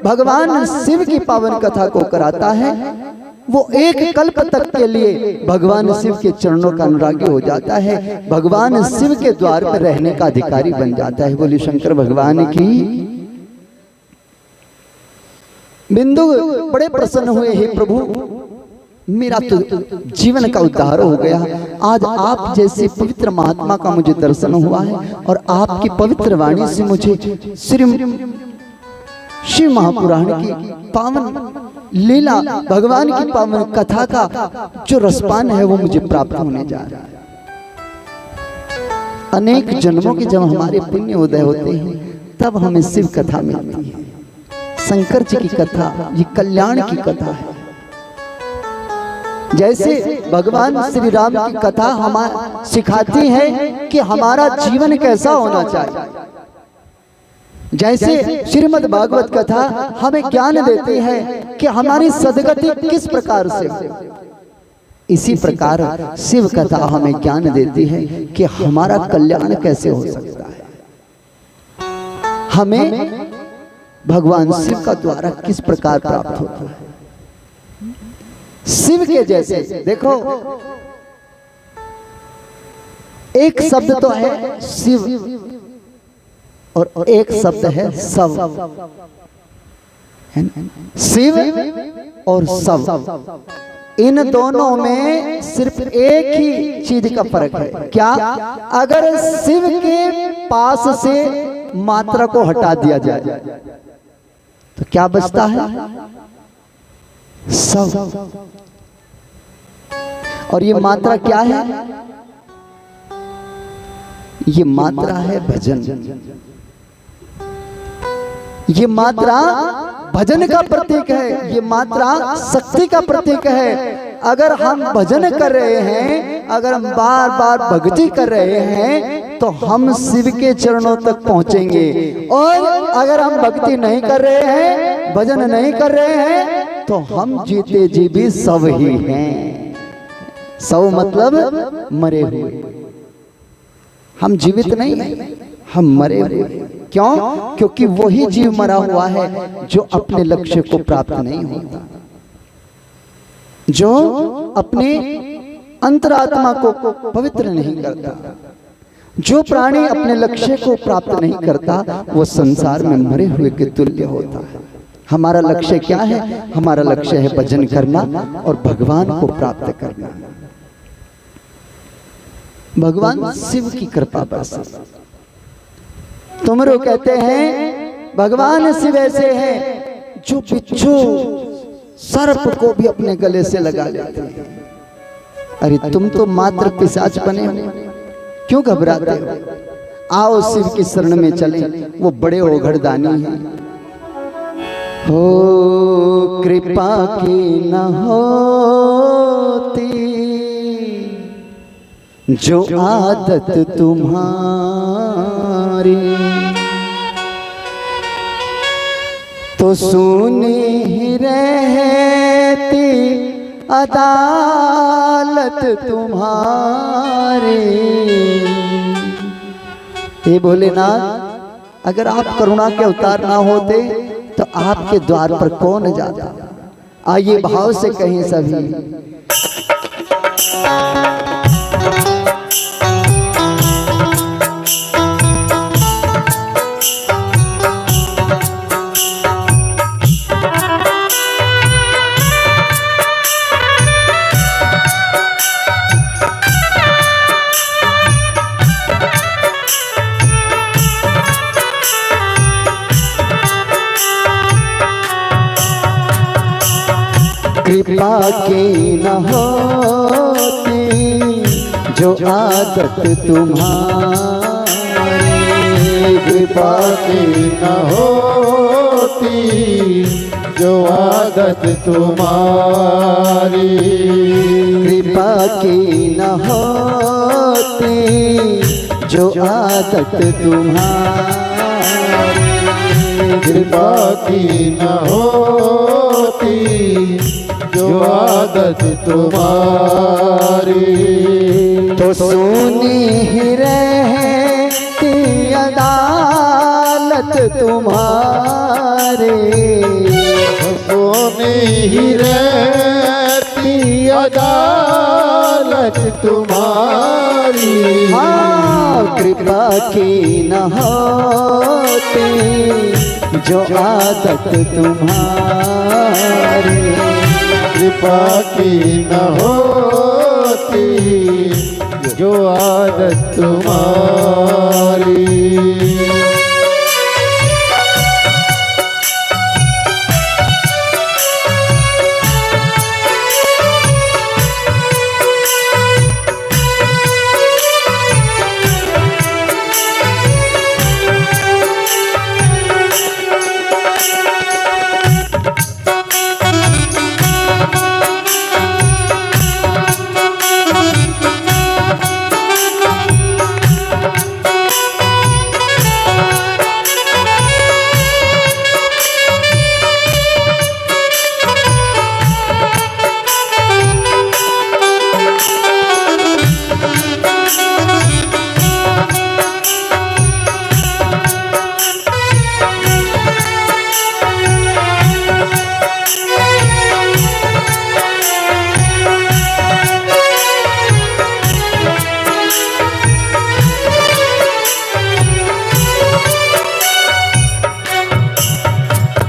भगवान शिव की पावन कथा को कराता है वो एक कल्प तक के लिए भगवान शिव के चरणों का अनुरागी हो जाता है, भगवान शिव के द्वार पर रहने का अधिकारी बन जाता है। बोले शंकर भगवान की। बिंदु बड़े प्रसन्न हुए, हे प्रभु मेरा तो जीवन का उद्धार हो गया, आज आप जैसे पवित्र महात्मा का मुझे दर्शन हुआ है और आपकी पवित्र वाणी से मुझे श्री शिव महापुराण की पावन लीला, भगवान की पावन कथा का जो रसपान है वो मुझे प्राप्त होने जा रहा है। अनेक जन्मों के जब हमारे पुण्य उदय होते हैं तब हमें शिव कथा मिलती है। शंकर जी की कथा ये कल्याण की कथा है। जैसे भगवान श्री राम की कथा हमें सिखाती है कि हमारा जीवन कैसा होना चाहिए, जैसे श्रीमद् भागवत कथा हमें ज्ञान देती है कि हमारी सदगति किस प्रकार से, इसी प्रकार शिव कथा हमें ज्ञान देती है कि हमारा कल्याण कैसे हो सकता है, हमें भगवान शिव का द्वारा किस प्रकार प्राप्त होता है। शिव के जैसे देखो, एक शब्द तो है शिव और एक शब्द है सब, शिव और सब, इन दोनों में सिर्फ एक ही चीज का फर्क है। क्या? अगर शिव के पास से मात्रा को हटा दिया जाए तो क्या बचता है? सब। और ये मात्रा क्या है? ये मात्रा है भजन। ये मात्रा भजन का प्रतीक है, ये मात्रा शक्ति का प्रतीक है। अगर हम भजन कर रहे हैं, अगर हम बार बार भक्ति कर रहे हैं तो हम शिव के चरणों तक पहुंचेंगे। और अगर हम भक्ति नहीं कर रहे हैं, भजन नहीं कर रहे हैं तो हम जीते जी भी सब ही हैं। सब मतलब मरे हुए, हम जीवित नहीं हैं, हम मरे हुए। क्यों? क्योंकि वही जीव मरा हुआ है जो अपने लक्ष्य को प्राप्त नहीं होता, जो अपने अंतरात्मा को पवित्र नहीं करता। जो प्राणी अपने लक्ष्य को प्राप्त नहीं करता वो संसार में मरे हुए के तुल्य होता है। हमारा लक्ष्य क्या है? हमारा लक्ष्य है भजन करना और भगवान को प्राप्त करना। भगवान शिव की कृपा बरसे। तुमरो कहते हैं भगवान शिव ऐसे हैं जो बिच्छू सर्प को भी अपने गले से लगा लेते हैं। अरे तुम तो मात्र पिशाच बने हो, क्यों घबराते हो? आओ शिव की शरण में चलें, वो बड़े ओघड़दानी हैं। हो कृपा की न होती जो आदत तुम्हारी, तो सुनी ही रहती अदालत तुम्हारी। हे भोलेनाथ, अगर आप करुणा के अवतार ना होते तो आपके द्वार पर कौन जाता? आइए भाव से कहें सभी। कृपा की न होती जो आदत तुम्हारी, कृपा की न होती जो आदत तुम्हारी, कृपा की न होती जो आदत तुम्हारी, कृपा की न होती जो आदत तुम्हारी, तो सुनी ही रहती अदालत तुम्हारी, सोनी ही रहती अदालत तुम्हारी। हाँ, कृपा की न होती जो आदत तुम्हारी, कृपा की न होती जो आदत तुम्हारी।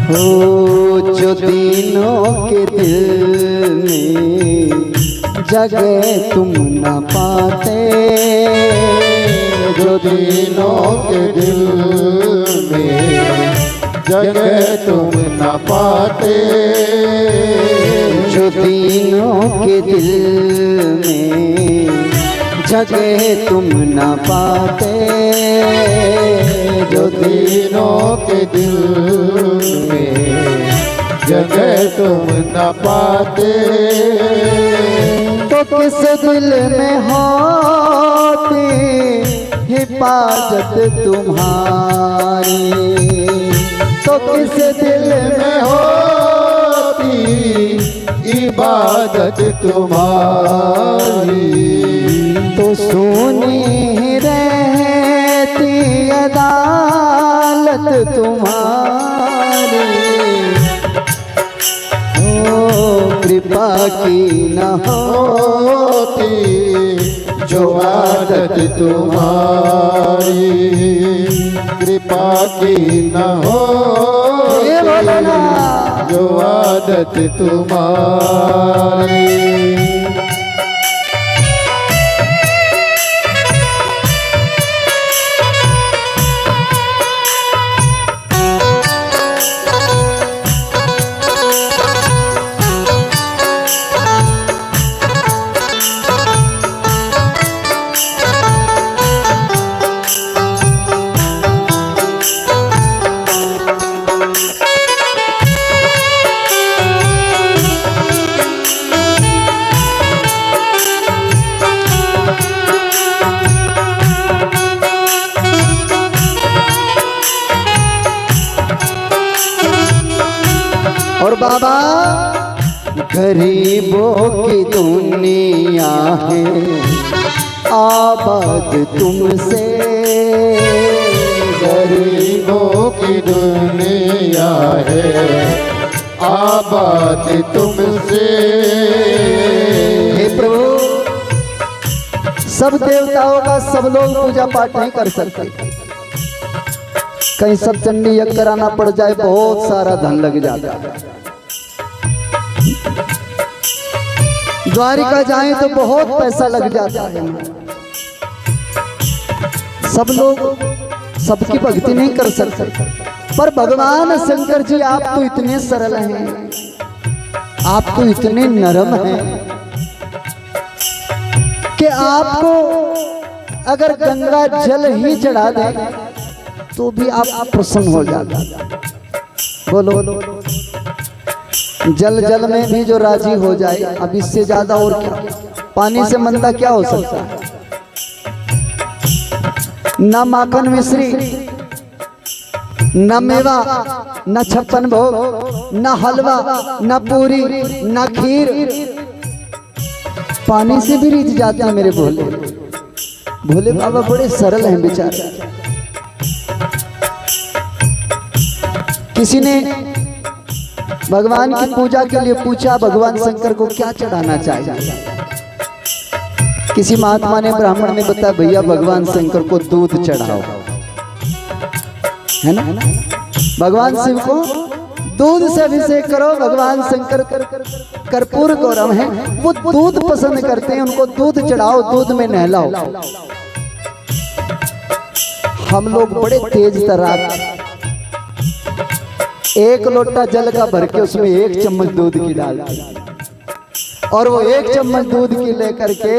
हो जो दिनों के दिल में जगह तुम न पाते, जो दिनों के दिल में जगह तुम न पाते, जो दिनों के दिल में जगह तुम न पाते, जो दिनों के दिल में जगह तुम न पाते, तो किस दिल में होती हिफाजत तुम्हारी, तो किस दिल में होती इबादत तुम्हारी, तो सुनी रहती अदालत तुम्हारी। ओ कृपा की न होती जो आदत तुम्हारी, कृपा की न होती जो आदत तुम्हारी। बाबा गरीबों की दुनिया है आबाद तुमसे, गरीबों की दुनिया है आबाद तुमसे। हे प्रभु, सब देवताओं का सब लोग पूजा पाठ नहीं कर सकते, कहीं सब चंडी यज्ञ कराना पड़ जाए बहुत सारा धन लग जाता है। द्वारिका जाएं तो बहुत पैसा लग जाता है। सब लोग सबकी भक्ति नहीं कर सकते, पर भगवान शंकर जी आप तो इतने सरल हैं, आप तो इतने नरम हैं कि आपको अगर गंगा जल ही चढ़ा दे तो भी आप प्रसन्न हो जाते। बोलो जल जल में भी जो राजी हो जाए, अब इससे ज्यादा और क्या, पानी से मंदा क्या हो सकता है। न माखन मिश्री, न मेवा, न छप्पन भोग, न हलवा, न पूरी, न खीर, पानी से भी रीझ जाते हैं मेरे भोले। भोले बाबा बड़े सरल हैं बेचारे। किसी ने भगवान की पूजा के लिए पूछा भगवान शंकर को क्या चढ़ाना चाहिए। किसी महात्मा ने ब्राह्मण ने बताया भैया भगवान शंकर को दूध चढ़ाओ, है ना, भगवान शिव को दूध से अभिषेक करो। भगवान शंकर कर्पूर गौरव हैं, वो दूध पसंद करते हैं, उनको दूध चढ़ाओ, दूध में नहलाओ। हम लोग बड़े तेज तर्रार, एक लोटा जल का भर के उसमें एक चम्मच दूध की डालते और वो एक चम्मच दूध की लेकर के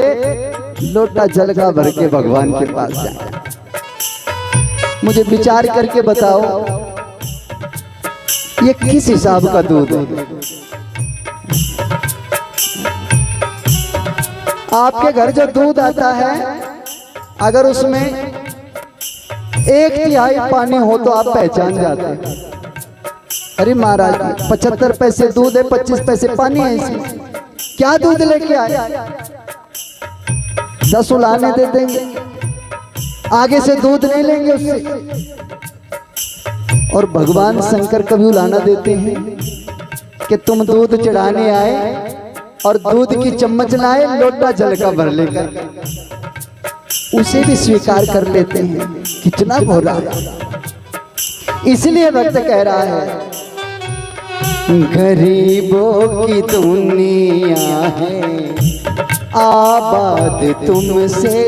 लोटा जल का भर के भगवान के पास जाए। मुझे विचार करके बताओ ये किस हिसाब का दूध है। आपके घर जो दूध आता है अगर उसमें 1/3 पानी हो तो आप पहचान जाते हैं, अरे महाराज 75 पैसे दूध है, 25 पैसे पानी है, इसमें क्या दूध लेके आए। 10 उलाने दे देंगे, आगे से दूध नहीं लेंगे उससे। और भगवान शंकर कभी उलाना देते हैं कि तुम दूध चढ़ाने आए और दूध की चम्मच लाए, लोटा जल का भर लेकर, उसे भी स्वीकार कर लेते हैं। कितना भोला है। इसलिए भक्त कह रहा है गरीबों की दुनिया है आबाद तुमसे,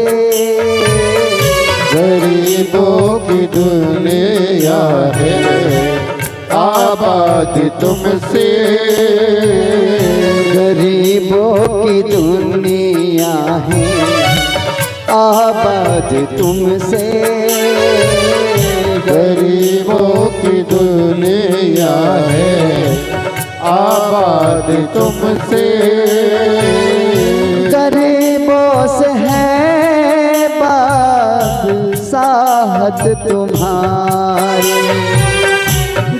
गरीबों की दुनिया है आबाद तुमसे, गरीबों की दुनिया है आबाद तुमसे, गरीबों की दुनिया है आबाद तुमसे, गरीबों से है बादशाहत तुम्हारी,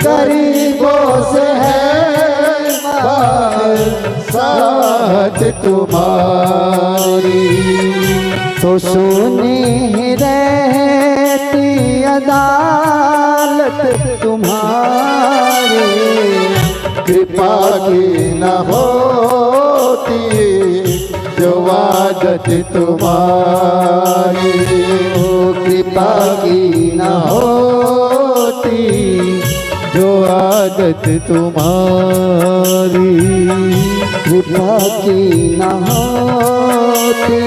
गरीबों से है बादशाहत तुम्हारी, तो सुनी रहती अदालत तुम्हारी, कृपा की न होती जो आदत तुम्हारी, ओ कृपा की न होती जो आदत तुम्हारी, कृपा की न होती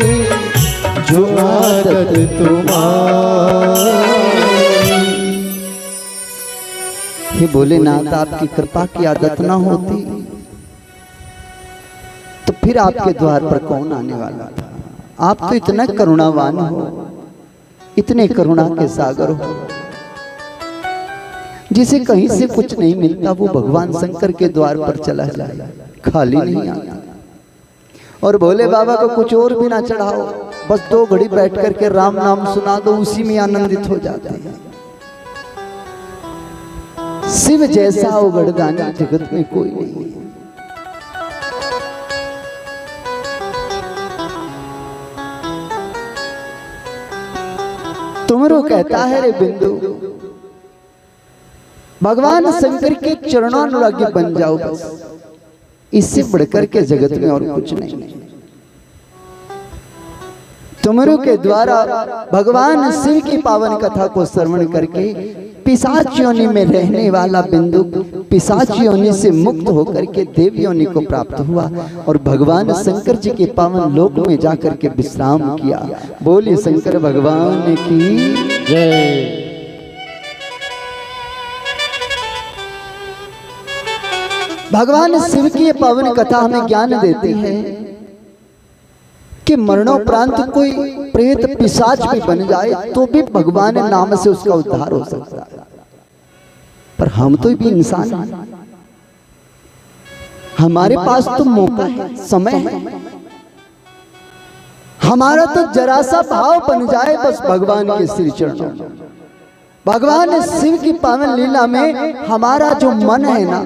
जो आदत तुम्हारी। हे भोलेनाथ आपकी कृपा की आदत ना होती तो फिर आपके द्वार पर कौन आने वाला था। आप तो इतना करुणावान हो, इतने करुणा के सागर हो, जिसे कहीं से कुछ नहीं मिलता वो भगवान शंकर के द्वार पर चला जाए, खाली नहीं आता। और भोले बाबा को कुछ और भी ना चढ़ाओ, बस 2 घड़ी बैठ करके राम नाम सुना दो, उसी में आनंदित हो जाते हैं। शिव जैसा उगड़दानी जगत में कोई नहीं है। तुमरो कहता है रे बिंदु, भगवान शंकर के चरणानुरागी बन जाओ बस, इससे बढ़कर के जगत में और कुछ नहीं। तुमरो के द्वारा भगवान शिव की पावन कथा को श्रवण करके पिशाच योनि में रहने वाला बिंदु पिशाच योनि से मुक्त होकर के देव योनि को प्राप्त हुआ और भगवान शंकर जी के पावन लोक में जाकर के विश्राम किया। बोलिए शंकर भगवान की जय। भगवान शिव की ये पावन कथा हमें ज्ञान देती है कि मरणोपरांत कोई प्रेत पिशाच भी बन जाए तो भी भगवान नाम से उसका उद्धार हो सकता है। पर हम तो भी इंसान हैं, हमारे पास तो मौका है, समय है, हमारा तो जरा सा भाव बन जाए बस भगवान के श्री चरणों, भगवान शिव की पावन लीला में हमारा जो मन है ना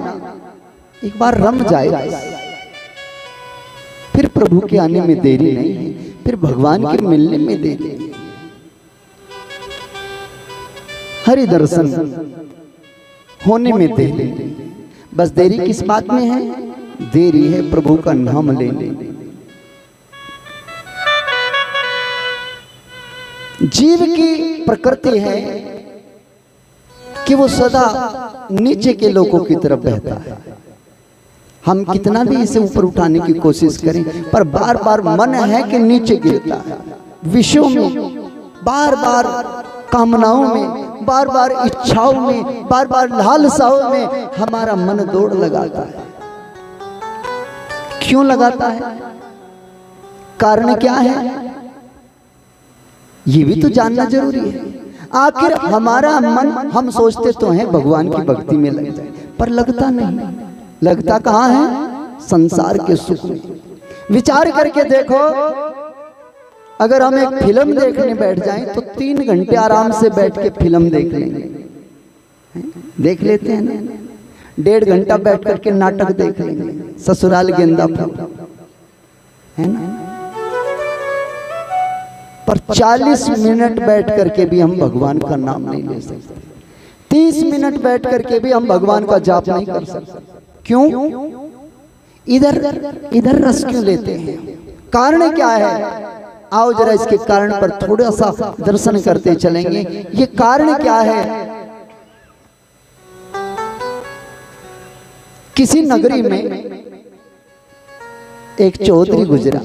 एक बार रम जाए, फिर प्रभु के आने में देरी नहीं है, फिर भगवान के मिलने में देरी नहीं। हरि दर्शन होने में देरी नहीं, बस देरी किस बात में है? देरी है प्रभु का नाम लेने। जीव की प्रकृति है कि वो सदा नीचे के लोगों की तरफ बहता है। हम कितना भी इसे ऊपर उठाने की कोशिश करें पर बार बार मन है कि नीचे गिरता है। विषयों में, बार बार कामनाओं में, बार बार इच्छाओं में, बार बार लालसाओं में हमारा मन दौड़ लगाता है। क्यों लगाता है? कारण क्या है? ये भी तो जानना जरूरी है। आखिर हमारा मन, हम सोचते तो हैं भगवान की भक्ति में लग जाए, पर लगता नहीं। लगता कहाँ है? संसार के सुख में। विचार करके देखो, अगर हम एक फिल्म देखने बैठ जाएं तो 3 घंटे आराम से बैठ के फिल्म देख लेंगे, देख लेते हैं ना। 1.5 घंटा बैठ करके नाटक देख लेंगे, ससुराल गेंदा फूल, है ना। पर 40 मिनट बैठ करके भी हम भगवान का नाम नहीं ले सकते। 30 मिनट बैठ करके भी हम भगवान का जाप नहीं कर सकते। क्यों? इधर रस क्यों लेते हैं? कारण क्या है? आओ जरा इसके कारण पर थोड़ा सा दर्शन करते चलेंगे। ये कारण क्या है? किसी नगरी में एक चौधरी गुजरा।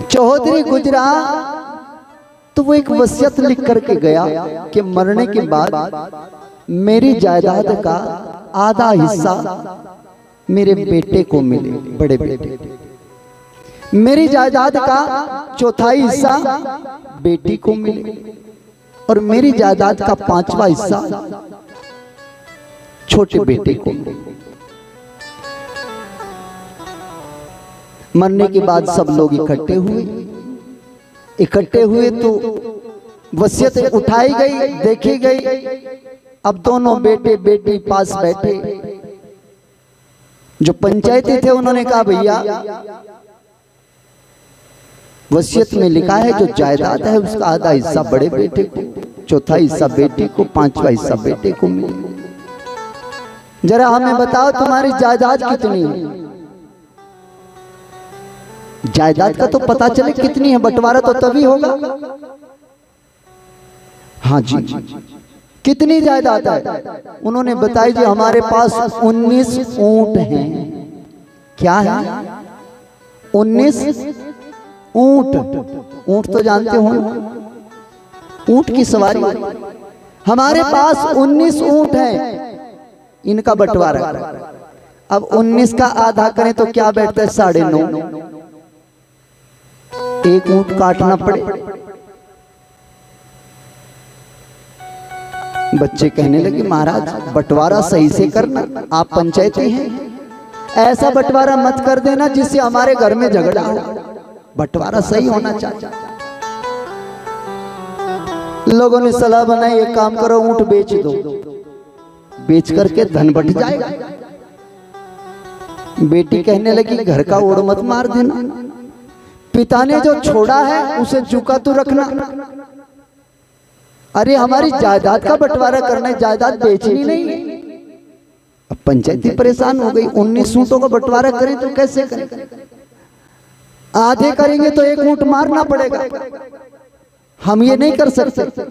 चौधरी गुजरा तो वो एक वसीयत लिख करके गया कि मरने के बाद मेरी जायदाद का आधा हिस्सा मेरे बेटे को मिले, बड़े बेटे। मेरी जायदाद का 1/4 हिस्सा बेटी को मिले और मेरी जायदाद का 5वां हिस्सा छोटे बेटे को मिले। मरने के बाद सब लोग इकट्ठे हुए तो वसीयत उठाई गई, देखी गई। अब दोनों बेटे बेटी पास बैठे। जो पंचायती थे उन्होंने कहा भैया वसीयत में लिखा है जो जायदाद है उसका आधा हिस्सा बड़े बेटे को, 1/4 हिस्सा बेटी को, 5वां हिस्सा बेटे को मिले। जरा हमें बताओ तुम्हारी जायदाद कितनी है? जायदाद का तो पता चले कितनी है, बंटवारा तो तभी होगा। हाँ जी, कितनी जायदाद है? उन्होंने बताई जी हमारे पास 19 ऊंट हैं। क्या है? 19 ऊंट। ऊंट तो जानते हो, ऊंट की सवारी। हमारे पास 19 ऊंट हैं, इनका बंटवारा। अब 19 का आधा करें तो क्या बैठता है? 9.5। एक ऊंट काटना पड़े। बच्चे कहने लगे महाराज बंटवारा सही से करना, आप पंचायती हैं, ऐसा बंटवारा मत कर देना जिससे हमारे घर में झगड़ा हो, बंटवारा सही होना चाहिए। लोगों ने सलाह बनाई एक काम करो ऊंट बेच दो। बेच करके धन बढ़ जाएगा। बेटी कहने लगी घर का ओढ़ मत मार देना, पिता ने जो छोड़ा है उसे झुका तो रखना। अरे हमारी जायदाद का बंटवारा करना है, जायदाद बेचनी नहीं है। अब पंचायती परेशान हो गई, 19 ऊंटों का बंटवारा करें तो कैसे करें? आधे करेंगे तो एक ऊंट मारना पड़ेगा, हम ये नहीं कर सकते।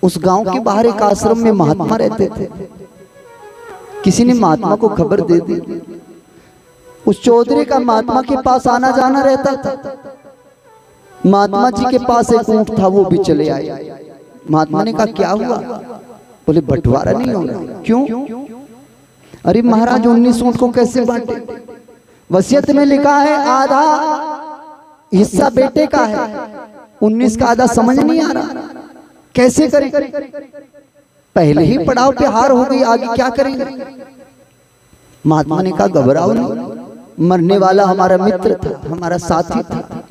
उस गांव के बाहर एक आश्रम में महात्मा रहते थे। किसी ने महात्मा को खबर दे दी। उस चौधरी का महात्मा के पास आना जाना रहता था। महात्मा जी के पास एक ऊंट था, वो भी चले आए। महात्मा ने कहा क्या हुआ? बोले बंटवारा नहीं हो रहा। क्यों? अरे महाराज 19 ऊंट को कैसे बांटे? वसीयत में लिखा है आधा हिस्सा बेटे का है, 19 का आधा समझ नहीं आ रहा, कैसे करें? पहले ही पड़ाव पे हार हो गई, आगे क्या करेंगे? महात्मा ने कहा घबराओ नहीं, मरने वाला हमारा मित्र था, हमारा साथी था,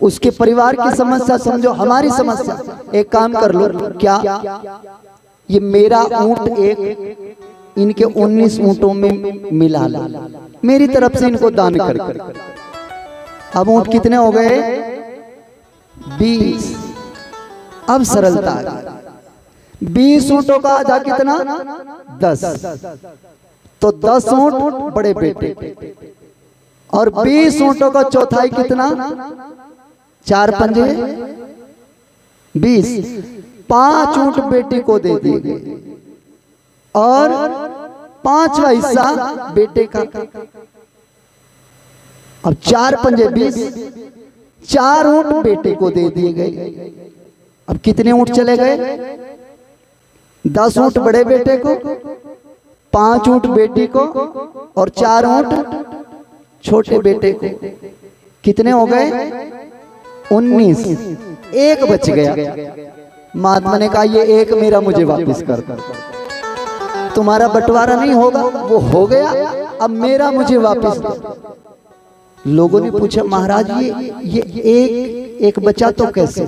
उसके परिवार की समस्या समझो, हमारी समस्या। एक काम कर लो, क्या ये मेरा ऊंट एक इनके 19 ऊंटों में मिला ला, मेरी तरफ से इनको दान कर। अब ऊंट कितने हो गए? 20। अब सरलता आ गई। 20 ऊंटों का आधा कितना? 10। तो 10 ऊंट बड़े बेटे और 20 ऊंटों का चौथाई कितना? 4 पंजे 20। 5 ऊंट बेटी को दे दिए और 5वां हिस्सा बेटे का। अब 4 पंजे 20, 4 ऊंट बेटे को दे दिए गए। अब कितने ऊंट चले गए? 10 ऊंट बड़े बेटे को, 5 ऊंट बेटी को और 4 ऊंट छोटे बेटे को। कितने हो गए? 19। एक बच गया। महात्मा ने कहा ये एक मेरा मुझे वापस कर दो, तुम्हारा बंटवारा नहीं होगा, वो हो गया, अब मेरा मुझे वापस दो। लोगों ने पूछा महाराज ये एक बचा तो कैसे?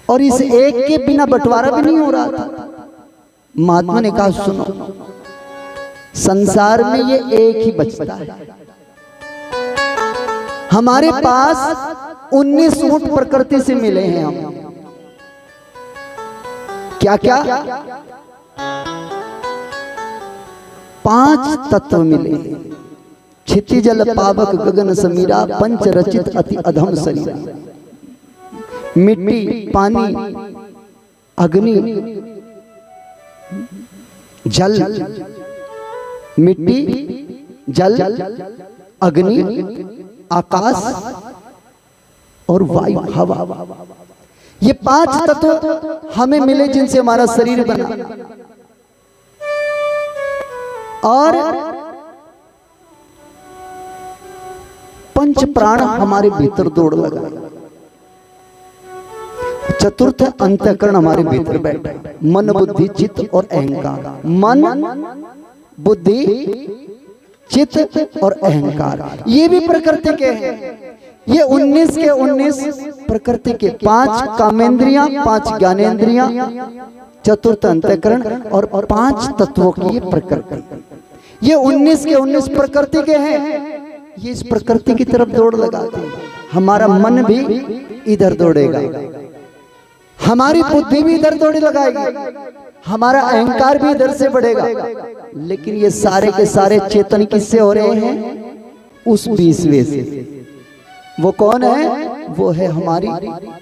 और इस एक के बिना बंटवारा भी नहीं हो रहा था। महात्मा ने कहा सुनो, संसार में ये एक ही बचता है। हमारे पास 19 ऊंट प्रकृति से मिले हैं। हम क्या क्या? 5 तत्व मिले, क्षिति जल पावक गगन समीरा, पंच रचित अति अधम शरीरा। मिट्टी, पानी, अग्नि, जल, मिट्टी, जल, अग्नि, आकाश और वायु, हवा। ये 5 तत्व हमें मिले जिनसे हमारा शरीर बना। और 5 प्राण हमारे भीतर दौड़ लगा। चतुर्थ अंतःकरण हमारे भीतर बैठा, मन बुद्धि चित्त और अहंकार। मन, बुद्धि, चित्त और अहंकार, ये भी प्रकृति के हैं। ये 19 के 19 प्रकृति के, 5 कामेंद्रियां, 5 ज्ञानेंद्रियां, चतुर्थ अंतःकरण और 5 तत्वों की ये प्रकृति। ये 19 के 19 प्रकृति के हैं। ये इस प्रकृति की तरफ दौड़ लगाते हैं। हमारा मन भी इधर दौड़ेगा, हमारी बुद्धि भी इधर दौड़ लगाएगी, हमारा अहंकार भी इधर से बढ़ेगा। लेकिन ये सारे के सारे चेतन किससे हो रहे हैं? उस 20वें से। वो कौन है? वो है हमारी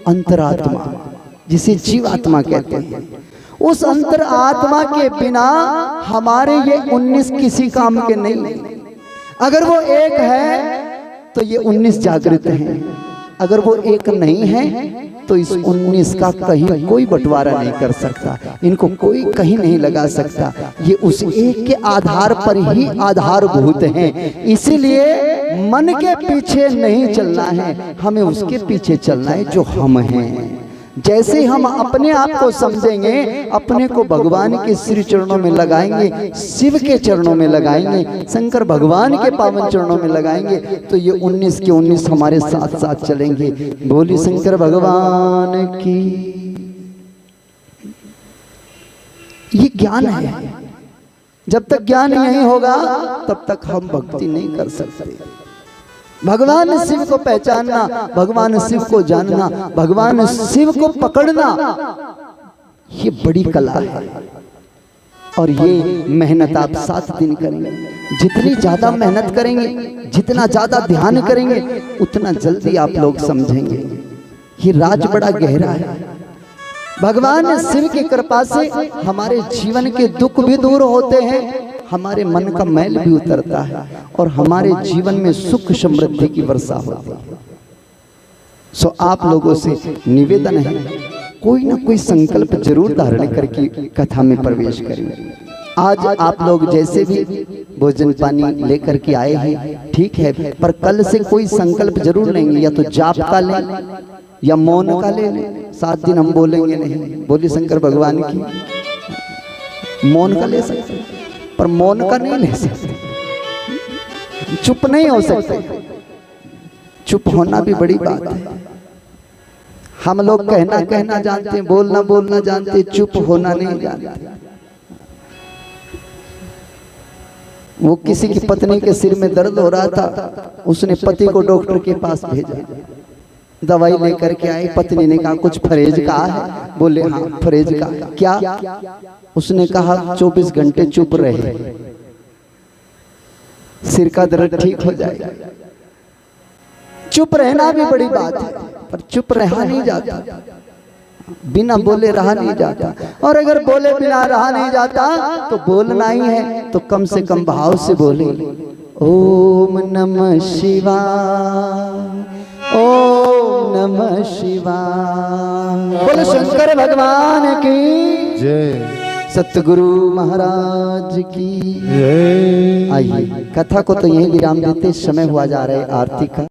अंतरात्मा, जिसे जीवात्मा कहते हैं। उस अंतरात्मा के बिना हमारे ये 19 किसी काम के नहीं। अगर वो एक है तो ये 19 जागृत हैं, अगर वो एक नहीं है तो इस 19 का कहीं कोई बंटवारा नहीं कर सकता, इनको कोई कहीं नहीं लगा सकता। ये उस एक के आधार पर ही आधारभूत हैं। इसीलिए मन के पीछे नहीं चलना है, हमें उसके पीछे चलना है जो हम हैं। जैसे हम अपने आप को समझेंगे, अपने को भगवान के श्री चरणों में लगाएंगे, शिव के चरणों में लगाएंगे, शंकर भगवान के पावन चरणों में लगाएंगे, तो ये 19 के 19 हमारे साथ साथ चलेंगे। बोली शंकर भगवान की। ये ज्ञान है। जब तक ज्ञान नहीं होगा तब तक हम भक्ति नहीं कर सकते। भगवान शिव को पहचानना, भगवान शिव को जानना, भगवान शिव को पकड़ना, ये बड़ी कला है। और ये मेहनत आप 7 दिन करेंगे। जितनी ज्यादा मेहनत करेंगे, जितना ज्यादा ध्यान करेंगे, उतना जल्दी आप लोग समझेंगे। ये राज बड़ा गहरा है। भगवान शिव की कृपा से हमारे जीवन के दुख भी दूर होते हैं, हमारे मन का मैल भी उतरता है और हमारे जीवन में सुख समृद्धि की वर्षा होती है। सो आप लोगों से निवेदन है, कोई ना कोई संकल्प जरूर धारण करके कथा में प्रवेश करें। आज आप लोग जैसे भी भोजन पानी लेकर के आए हैं ठीक है, पर कल से कोई संकल्प जरूर लेंगे। या तो जाप का लें या मौन का ले लें। 7 दिन हम बोलेंगे नहीं, बोले शंकर भगवान की। मौन का ले सकते पर मौन का नहीं ले सकते। चुप नहीं हो सकते। चुप होना भी बड़ी बात है। हम लोग कहना जानते हैं, बोलना जानते हैं, चुप होना नहीं जानते। वो किसी की पत्नी के सिर में दर्द हो रहा था, उसने पति को डॉक्टर के पास भेजा। दवाई लेकर के आए, पत्नी ने कहा कुछ परहेज कहा है? बोले हाँ परहेज का। क्या? उसने कहा 24 घंटे चुप रहे, सिर का दर्द ठीक हो जाएगा। चुप रहना भी बड़ी बात है, पर चुप रहा नहीं जाता, बिना बोले रहा नहीं जाता। और अगर बोले बिना रहा नहीं जाता तो बोलना ही है तो कम से कम भाव से बोले। ओम नमः शिवाय, ओम नमः शिवाय। बोले शंकर भगवान की जय, सतगुरु महाराज की जय। आइए कथा को तो यही विराम देते, समय हुआ जा रहा है आरती का।